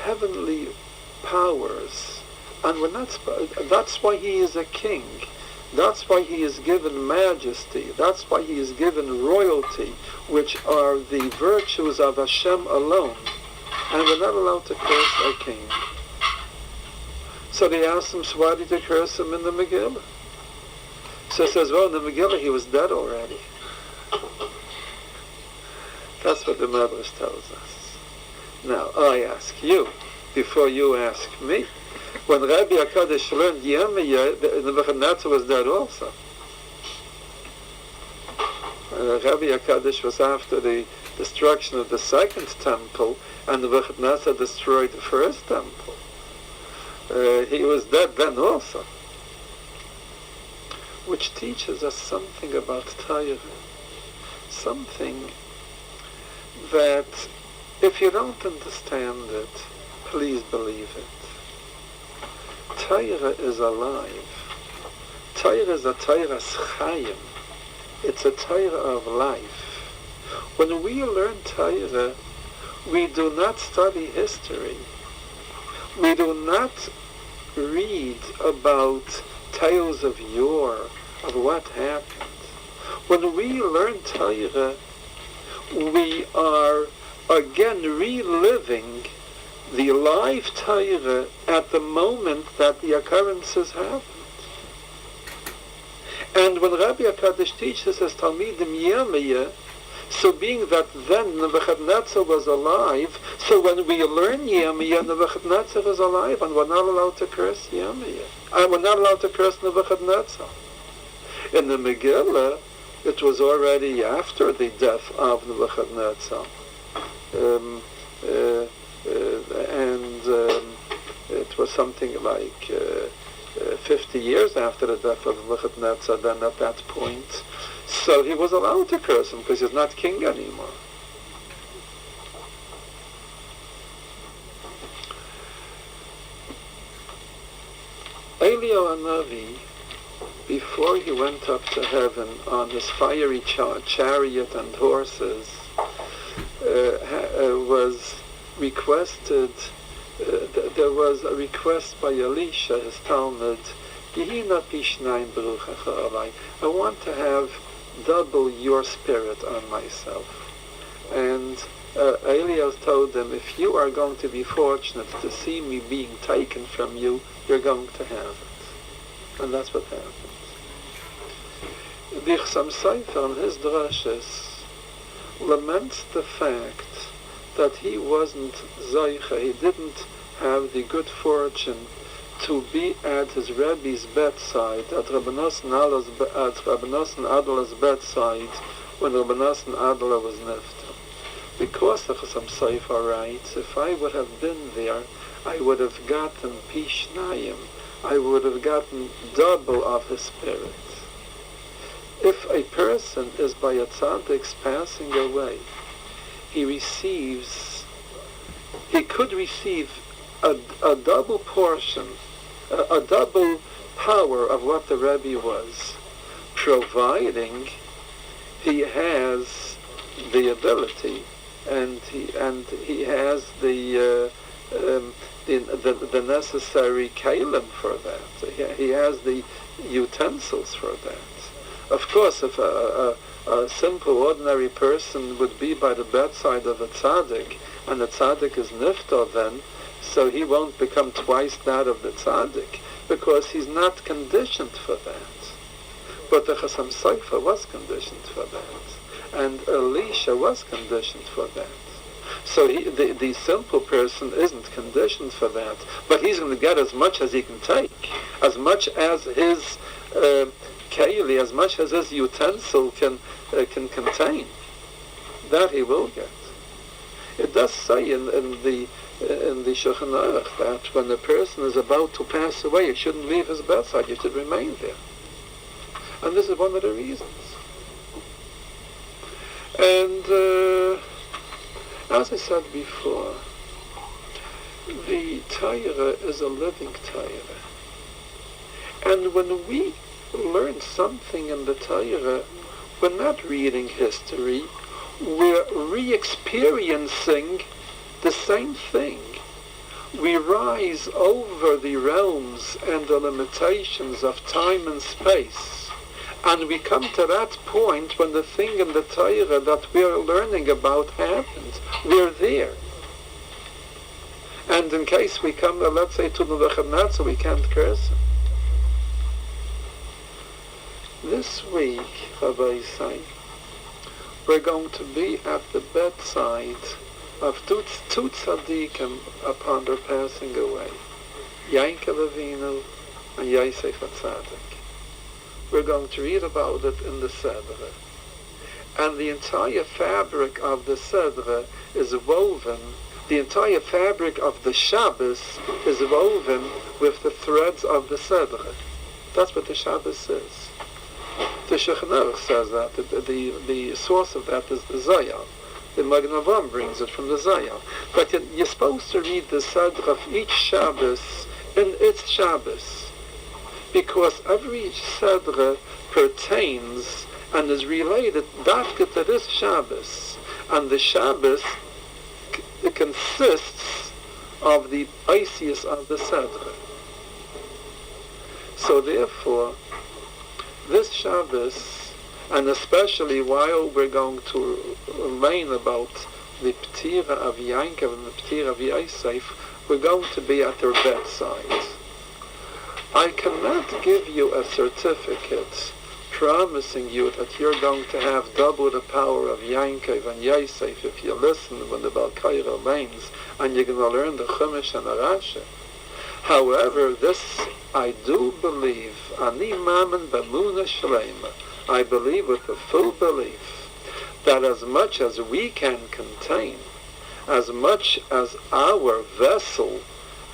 heavenly powers, and that's why he is a king. That's why he is given majesty. That's why he is given royalty, which are the virtues of Hashem alone. And we're not allowed to curse a king. So they asked him, so why did you curse him in the Megillah? So it says, well, in the Megillah he was dead already. That's what the Medrash tells us. Now, I ask you, before you ask me, when Rabbi HaKadosh learned Yemiyah, the Nebuchadnezzar was dead also. Rabbi HaKadosh was after the destruction of the second temple, and Nebuchadnezzar destroyed the first temple. He was dead then also. Which teaches us something about Torah. Something that, if you don't understand it, please believe it. Torah is alive. Torah is a Torah's chayim. It's a Torah of life. When we learn Torah, we do not study history. We do not read about tales of yore, of what happened. When we learn Torah, we are again reliving the live Torah at the moment that the occurrences happened. And when Rabbi HaKadosh teaches us Talmidim Yemiyah, so being that then Nebuchadnezzar was alive, so when we learn Yemiyah, Nebuchadnezzar is alive, and we're not allowed to curse Yemiyah. And we're not allowed to curse Nebuchadnezzar. In the Megillah, it was already after the death of Nebuchadnezzar. It was something like 50 years after the death of Nebuchadnezzar, then at that point. So he was allowed to curse him because he's not king anymore. Eliyahu Hanavi, before he went up to heaven on his fiery chariot and horses, was requested, there was a request by Elisha, his Talmud, I want to have double your spirit on myself. And Elias told them, if you are going to be fortunate to see me being taken from you, you're going to have it. And that's what happened. The Chassam Sofer in his drashes laments the fact that he wasn't Zoicha, he didn't have the good fortune to be at his Rebbe's bedside, at Rabbi Nosson Adler's bedside, when Rabbi Nosson Adler was nifter. Because the Chassam Sofer writes, if I would have been there, I would have gotten Pishnayim, I would have gotten double of his spirit. If a person is by a tzaddik's passing away, he could receive a double portion, a double power of what the Rebbe was, providing he has the ability and he has the necessary kalim for that. He has the utensils for that. Of course, if a simple, ordinary person would be by the bedside of a tzaddik, and the tzaddik is niftar then, so he won't become twice that of the tzaddik, because he's not conditioned for that. But the Chassam Sofer was conditioned for that, and Elisha was conditioned for that. So the simple person isn't conditioned for that, but he's going to get as much as he can take, as much as his keli, as much as his utensil can contain. That he will get. It does say in the Shulchan Aruch that when a person is about to pass away, you shouldn't leave his bedside, you should remain there. And this is one of the reasons. And as I said before, the Torah is a living Torah. And when we learn something in the Torah, we're not reading history, we're re-experiencing the same thing. We rise over the realms and the limitations of time and space, and we come to that point when the thing in the Torah that we're learning about happened. We're there. And in case we come, let's say, to Nebuchadnezzar, we can't curse him. this week, Rabbi Say, we're going to be at the bedside of two tzaddikim upon their passing away, Yankov Avinu and Yosef HaTzadik. We're going to read about it in the Seder. And the entire fabric of the Seder is woven, the entire fabric of the Shabbos is woven with the threads of the Seder. That's what the Shabbos is. The Shulchan Aruch says that. The source of that is the Zohar. The Magen Avraham brings it from the Zohar. But you're supposed to read the Seder of each Shabbos in its Shabbos, because every Seder pertains and is related dafka to this Shabbos. And the Shabbos consists of the Isis of the Seder. So therefore, this Shabbos, and especially while we're going to learn about the Ptira of Yankov and the Ptira of Yosef, we're going to be at their bedside. I cannot give you a certificate promising you that you're going to have double the power of Yankov and Yosef if you listen when the Balkaira lanes and you're going to learn the Chumash and the Rashi. However, this I do believe, Ani Mamen B'Emunah Shleima, I believe with a full belief that as much as we can contain, as much as our vessel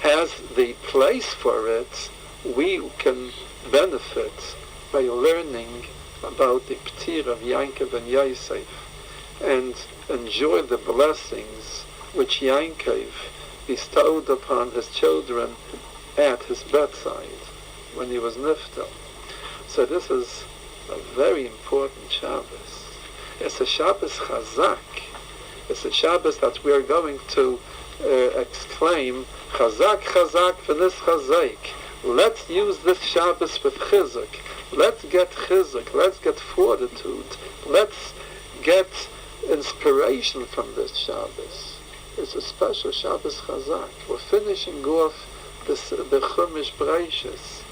has the place for it, we can benefit by learning about the Ptir of Yankov and Yosef and enjoy the blessings which Yankov bestowed upon his children at his bedside when he was niftal. So this is a very important Shabbos. It's a Shabbos Chazak. It's a Shabbos that we are going to exclaim, Chazak, Chazak, v'nis Chazak. Let's use this Shabbos with Chizuk. Let's get Chizuk. Let's get fortitude. Let's get inspiration from this Shabbos. It's a special Shabbos Chazak. We're finishing off the Chumash Breishis,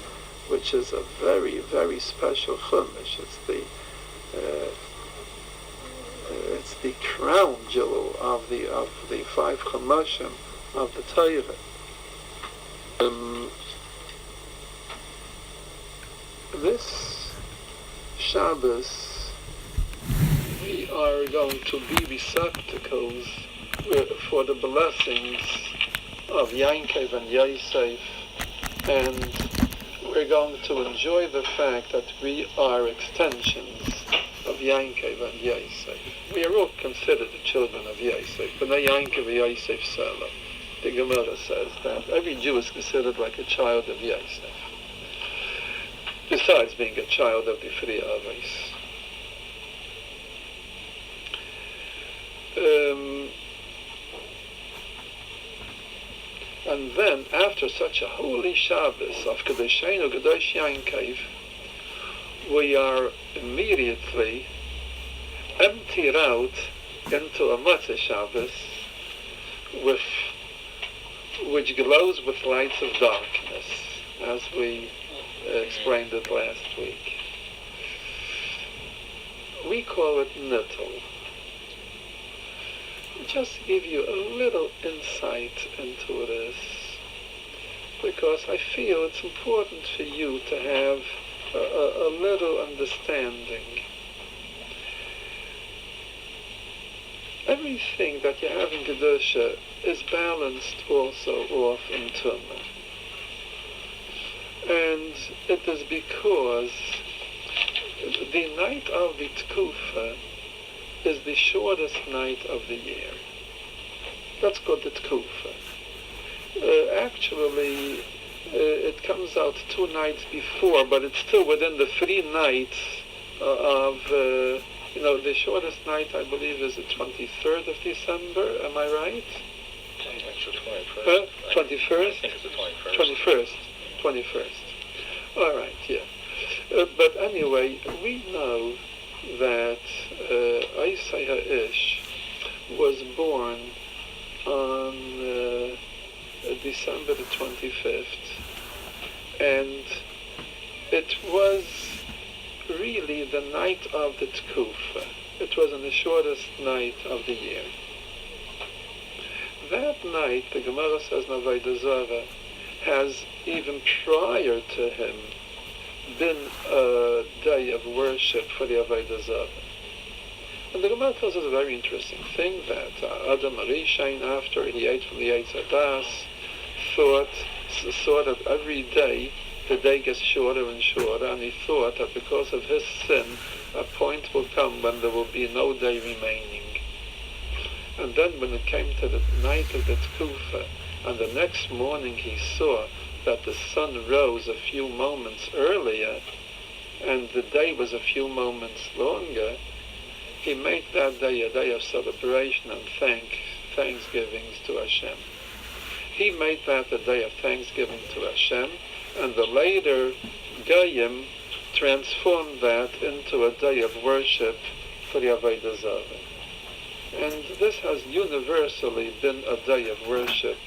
which is a very, very special Chumash. It's the crown jewel of the five Chumashim of the Torah. This Shabbos, we are going to be receptacles for the blessings of Yankov and Yosef, and we're going to enjoy the fact that we are extensions of Yankov and Yosef. We are all considered the children of Yosef, but not Yankov and Yosef Selah. The Gemara says that every Jew is considered like a child of Yosef, besides being a child of the Free Avos. And then, after such a holy Shabbos of Kedusheinu Kedosh Yankov, we are immediately emptied out into a Matzah Shabbos which glows with lights of darkness, as we explained it last week. We call it Nittel. Just give you a little insight into this, because I feel it's important for you to have a little understanding. Everything that you have in Kedusha is balanced also off in Tumah. And it is because the night of the Tkufa is the shortest night of the year. That's called the Tkufa. Actually, it comes out 2 nights before, but it's still within the 3 nights of, the shortest night, I believe, is the 23rd of December. Am I right? Actually, 21st. 21st? I think it's the 21st. 21st. All right, yeah. But anyway, we know that Isai HaIsh was born on December the 25th, and it was really the night of the Tkufa. It was in the shortest night of the year. That night, the Gemara says in Avodah Zarah, has even prior to him been a day of worship for the Avodah Zarah. And the Gemara tells us a very interesting thing, that Adam Arishain, after he ate from the Eitz Hadas, saw that every day the day gets shorter and shorter, and he thought that because of his sin, a point will come when there will be no day remaining. And then when it came to the night of the Tkufa, and the next morning he saw that the sun rose a few moments earlier, and the day was a few moments longer, he made that day a day of celebration and thanksgivings to Hashem. He made that a day of thanksgiving to Hashem, and the later Goyim transformed that into a day of worship for the Avodah Zarah. And this has universally been a day of worship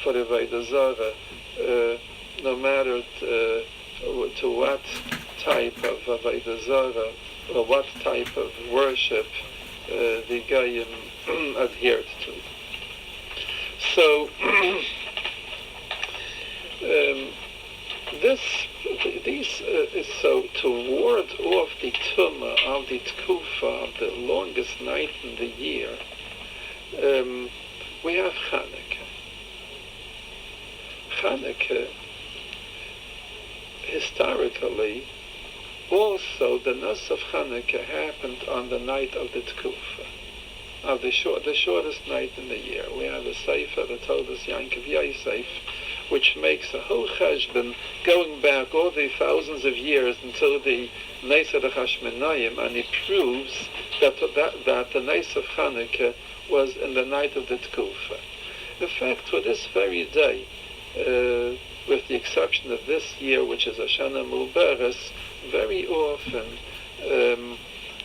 for the Avodah Zarah, no matter to what type of Avodah Zarah or what type of worship the Goyim adhered to. So, so to ward off the tumah of the tkufa, of the longest night in the year, we have Chanukah. Chanukah, historically, also the Nus of Chanukah happened on the night of the tkufa, of the shortest night in the year. We have a sefer that told us Yankov Yosef, which makes a whole cheshbon going back all the thousands of years until the Nes of Hashmonayim, and he proves that the Nes of Chanukah was in the night of the Tkufa. In fact, for this very day, with the exception of this year, which is Hashanah Mubarak, very often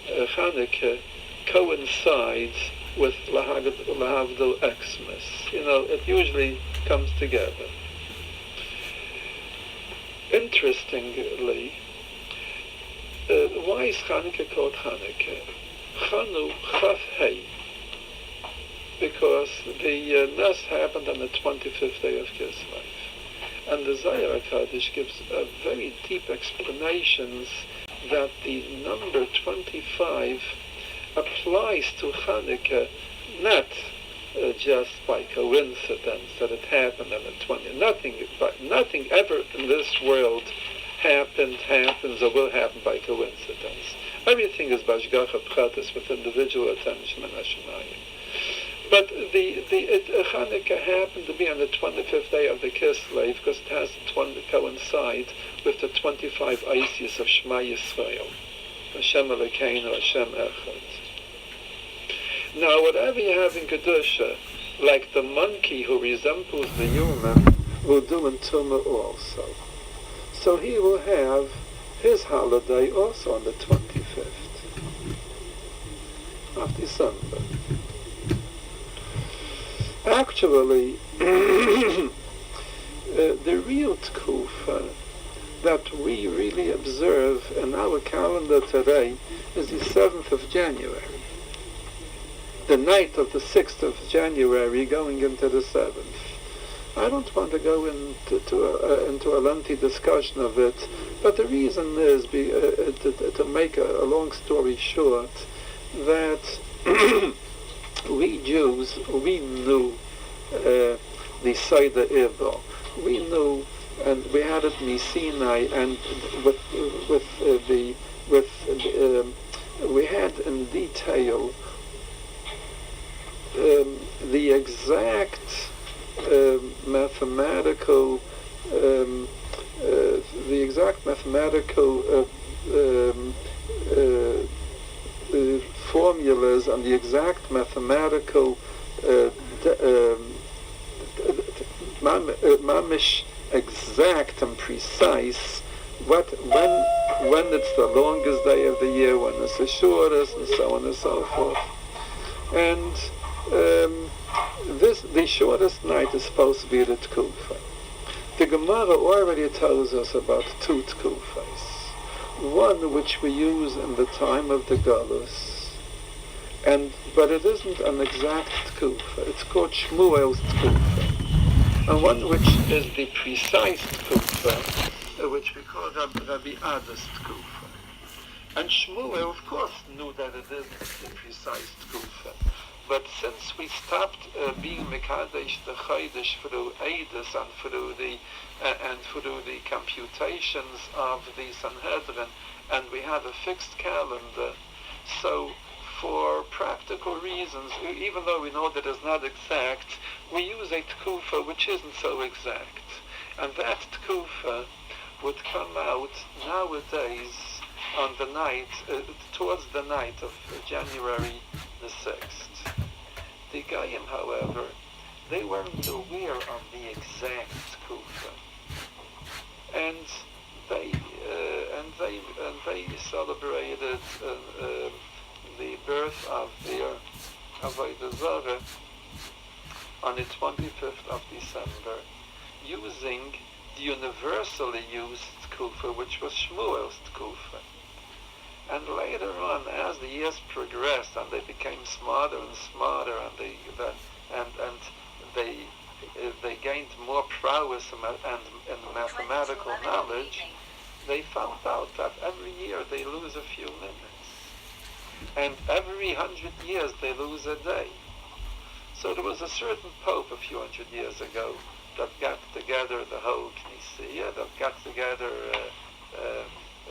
Chanukah coincides with Lahavdil Xmas. It usually comes together. Interestingly, why is Chanukah called Chanukah? Chanu Chaf Hei, because the Nes happened on the 25th day of Kislev. And the Zohar HaKadosh gives very deep explanations that the number 25 applies to Chanukah not just by coincidence that it happened on the 20th. Nothing ever in this world happens, or will happen by coincidence. Everything is bashgacha pratis, with individual attention and Hashemayim. But Chanukah happened to be on the 25th day of the Kislev because it has to coincide with the 25 Isis of Shema Yisrael. Hashem Elokeinu, Hashem Echad. Now, whatever you have in Kedusha, like the monkey who resembles the human, will do in Tumah also. So he will have his holiday also on the 25th of December. Actually, the real Tkufa that we really observe in our calendar today is the 7th of January. The night of the 6th of January going into the 7th. I don't want to go into a lengthy discussion of it, but the reason is, to make a long story short, that we Jews, we knew the Seder Ibo. We knew, and we had it in Sinai, and we had in detail the exact mathematical formulas and the exact mathematical mamish exact and precise when it's the longest day of the year, when it's the shortest, and so on and so forth. And the shortest night is supposed to be the Tkufa. The Gemara already tells us about two Tkufas. one which we use in the time of the Galus, but it isn't an exact tkufa. It's called Shmuel's tkufa, and one which is the precise tkufa, which we call Rabbi Ada's tkufa. And Shmuel, of course, knew that it isn't the precise tkufa. But since we stopped being Mekadesh the Chodesh through Eidos and through the computations of the Sanhedrin, and we have a fixed calendar, so for practical reasons, even though we know that it's not exact, we use a tkufa which isn't so exact. And that tkufa would come out nowadays on the night, towards the night of January the 6th. The Goyim, however, they weren't aware of the exact tkufa, and they celebrated the birth of their Avodah Zarah on the 25th of December, using the universally used tkufa, which was Shmuel's tkufa. And later on, as the years progressed and they became smarter and smarter, and they gained more prowess and mathematical knowledge, they found out that every year they lose a few minutes, and every 100 years they lose a day. So there was a certain pope a few hundred years ago that got together the whole Knesset, that got together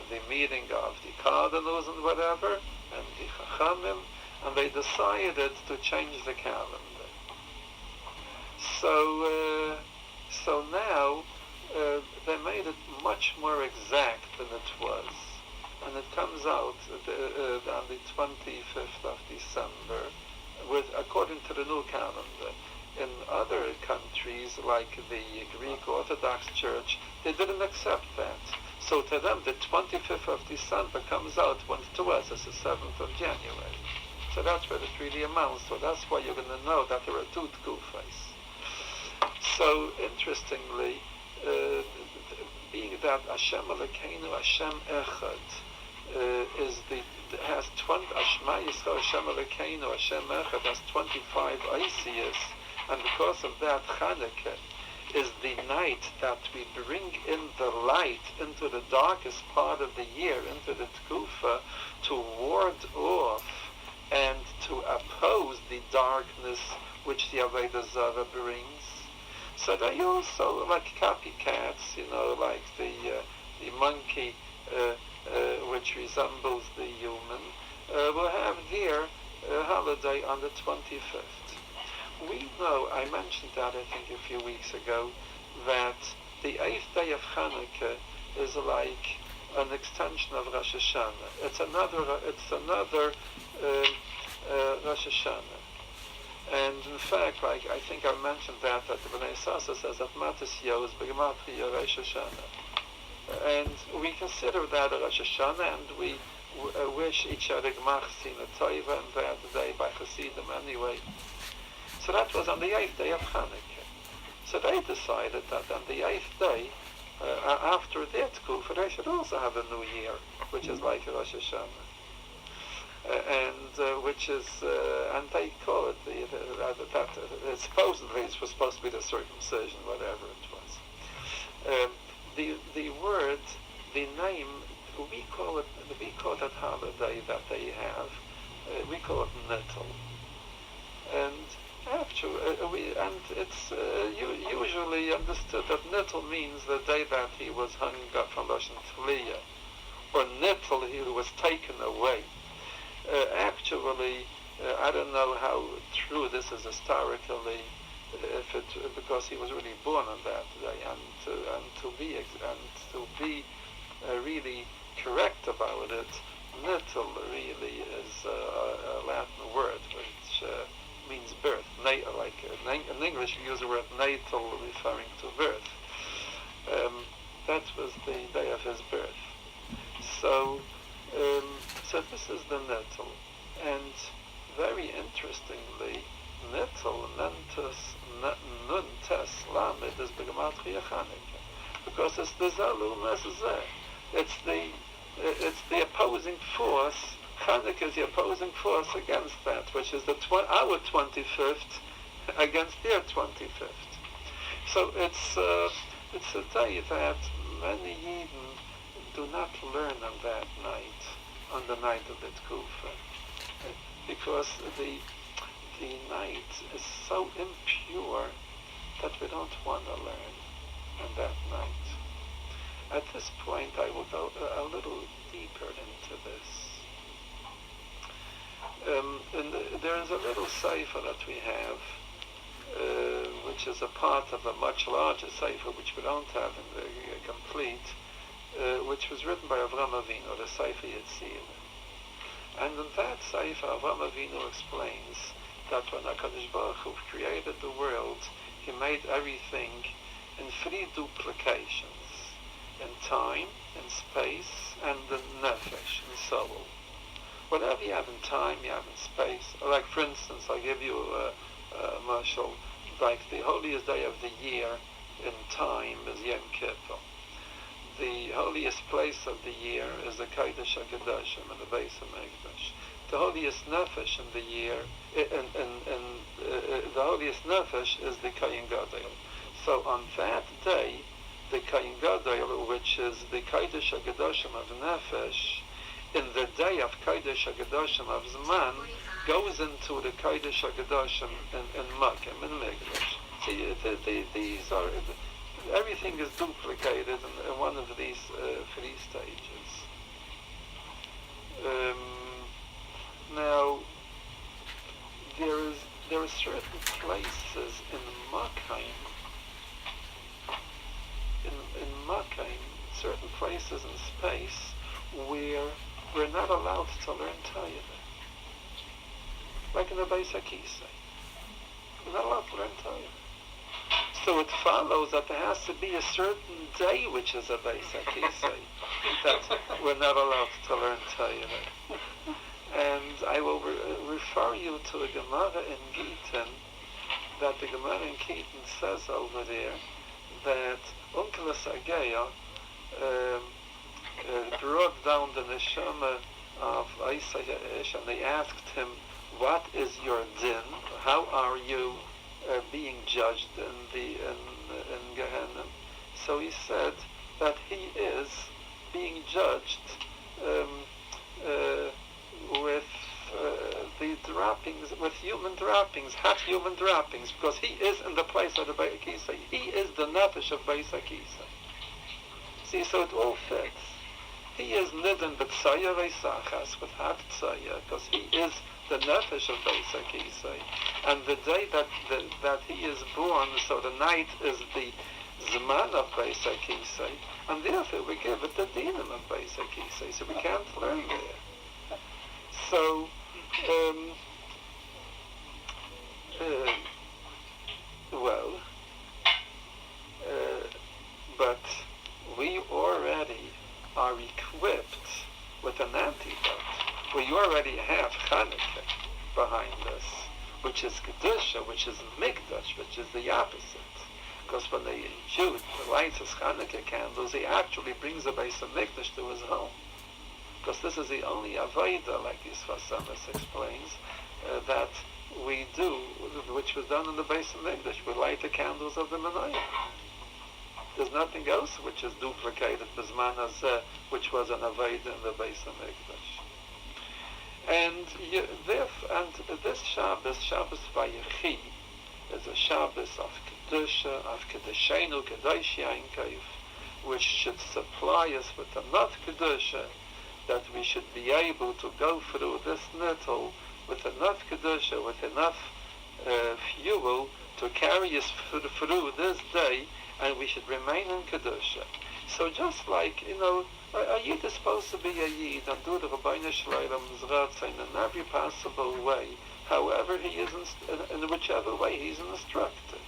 the meeting of the cardinals and whatever, and the Chachamim, and they decided to change the calendar. So now they made it much more exact than it was, and it comes out on the 25th of December, according to the new calendar. In other countries, like the Greek Orthodox Church, they didn't accept that. So to them, the 25th of December comes out when to us as the 7th of January. So that's what it really amounts to. That's why you're going to know that there are two tkufas. So interestingly, being that Hashem Elokeinu, Hashem Echad, has 20, Ashma Yisrael, Hashem Elokeinu, Hashem Echad has 25 Isis, and because of that, Chanukah is the night that we bring in the light into the darkest part of the year, into the tkufa, to ward off and to oppose the darkness which the Avodah Zarah brings. So they also, like copycats, like the monkey which resembles the human, will have their holiday on the 25th. We know, I mentioned that I think a few weeks ago, that the 8th day of Hanukkah is like an extension of Rosh Hashanah. It's another Rosh Hashanah. And in fact, like I think I mentioned that the Bnei Sasa says that Matisyo is B'gematria Rosh Hashanah. And we consider that a Rosh Hashanah, and we wish each other Gmach Sina Toiva and that day by Hasidim anyway. So that was on the 8th day of Hanukkah. So they decided that on the 8th day, after their tkufa, they should also have a new year, which is like Rosh Hashanah. And they call it supposedly it was supposed to be the circumcision, whatever it was. The word, the name, we call that holiday that they have, we call it Nittel. And it's usually understood that Nittel means the day that he was hung up from Lashon Tliya, or Nittel, he was taken away. I don't know how true this is historically, because he was really born on that day, and to be really correct about it, Nittel really is a Latin word which means birth. In English we use the word natal referring to birth. That was the day of his birth. So this is the Nittel. And very interestingly, Nittel, Nuntes, Lamed is B'gematria Chanukah, because it's the Zalu Mesazeh. It's it's the opposing force. Chanukah is the opposing force against that, which is our 25th against their 25th. So it's a day that many Yidden do not learn on that night, on the night of the Tkufa, because the night is so impure that we don't want to learn on that night. At this point, I will go a little deeper into this. And there is a little sefer that we have, which is a part of a much larger sefer, which we don't have in the complete, which was written by Avraham Avinu, the Sefer Yetzirah. And in that sefer, Avraham Avinu explains that when HaKadosh Baruch Hu created the world, he made everything in 3 duplications, in time, in space, and in nefesh, in soul. Whatever you have in time, you have in space. Like, for instance, I'll give you a marshal, like the holiest day of the year in time is Yom Kippur. The holiest place of the year is the Kodesh HaKadoshim and the Beis HaMikdash. The holiest nefesh in the year, the holiest nefesh is the Kohen Gadol. So on that day, the Kohen Gadol, which is the Kodesh HaKadoshim of nefesh, in the day of Kodesh HaKadoshim of Zman, goes into the Kodesh HaKadoshim in Makim, in Mikdash. See, these are, everything is duplicated in one of these 3 stages. Now, there are certain places in Makim, in Makim, certain places in space where we're not allowed to learn Torah. Like in the vayechi. We're not allowed to learn Torah. So it follows that there has to be a certain day which is a vayechi, that we're not allowed to learn Torah. And I will refer you to a Gemara in Gittin, that the Gemara in Gittin says over there that Uncle Sageya brought down the neshama of Isaiah, and they asked him, "What is your din? How are you being judged in Gehenna?" So he said that he is being judged with the droppings, with human droppings, half human droppings, because he is in the place of the vayechi. He is the nefesh of vayechi. See, so it all fits. He is nidin b'tzaya v'sachas, with half tzaya, because he is the nefesh of vayechi. And the day that he is born, so the night is the zman of vayechi, and therefore we give it the dinim of vayechi. So we can't learn there. So, but we already are equipped with an antidote. We already have Chanukah behind us, which is Kedusha, which is Mikdash, which is the opposite. Because when the Jew lights his Chanukah candles, he actually brings the base of Mikdash to his home. Because this is the only Avodah, like Yisrael Samas explains, that we do, which was done in the base of Mikdash. We light the candles of the Menorah. There's nothing else which is duplicated, Bizman Hazeh, which was an Avodah in the base of Mikdash. And this Shabbos Vayechi, is a Shabbos of Kedusha, of Kedushenu, Kedosh Yain Kayif, which should supply us with enough Kedusha that we should be able to go through this nittul with enough Kedusha, with enough fuel to carry us through this day, and we should remain in Kedusha. So just like, a Yid is supposed to be a Yid and do the Rabbeinu Shleilem's Ratzon in every possible way, however he is, in whichever way he's instructed.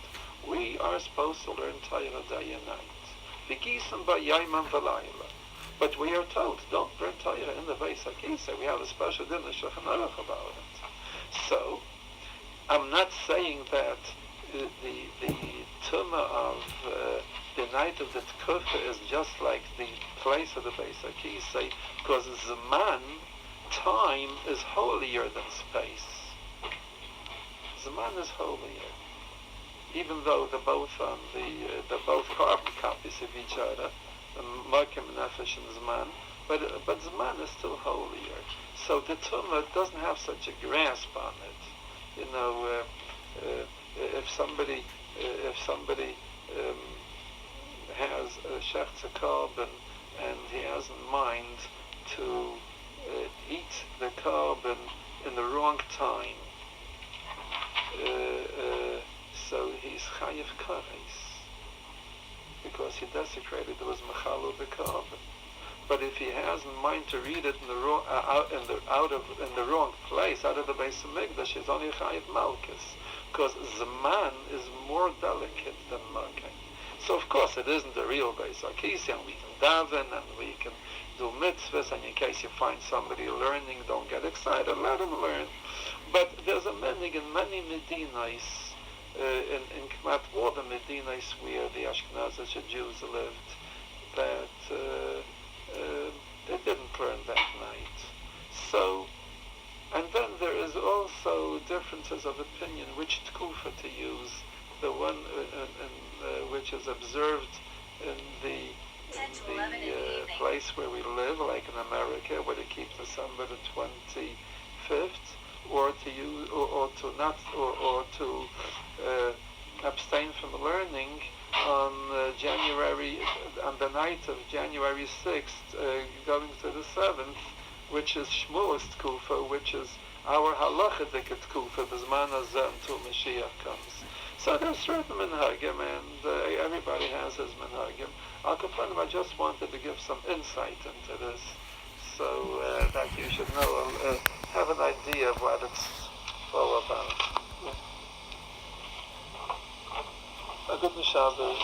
We are supposed to learn Torah day and night. V'gisam b'yayman v'layla. But we are told, don't learn Torah in the vayechi. We have a special din of Shulchan Aruch about it. So, I'm not saying that the tumah of the night of the Tkufa is just like the place of the Beis HaKisei, because Zman, time, is holier than space. Zman is holier, even though they're both carbon copies of each other, Mokim, Nefesh, and Zman, but Zman is still holier. So the Tumah doesn't have such a grasp on it. You know, if somebody has a shechza carbon and he has in mind to eat the carbon in the wrong time, so he's chayiv kares because he desecrated, it was mechalu the carbon. But if he has in mind to read it in the wrong in the wrong place, out of the Beis Hamikdash, he's only chayiv malchus, because Zman is more delicate than Malkei. So of course it isn't the real Beis HaKisei, and we can daven, and we can do mitzvahs, and in case you find somebody learning, don't get excited, let him learn. But there's a meaning in many Medinas, in Kmat war, the Medinas where the Ashkenazic Jews lived, that they didn't learn that night. So, and then there is also differences of opinion which tkufa to use, the one which is observed in the place where we live, like in America, where they keep December the 25th, or to use, or to not, or to abstain from learning on on the night of January 6th, going to the 7th, which is Shmuel's Tkufa, which is our halachic Tkufa, B'zman hazeh until Mashiach comes. So there's certain minhagim, and everybody has his minhagim. I just wanted to give some insight into this, so that you should know, have an idea of what it's all about. A good Shabbos.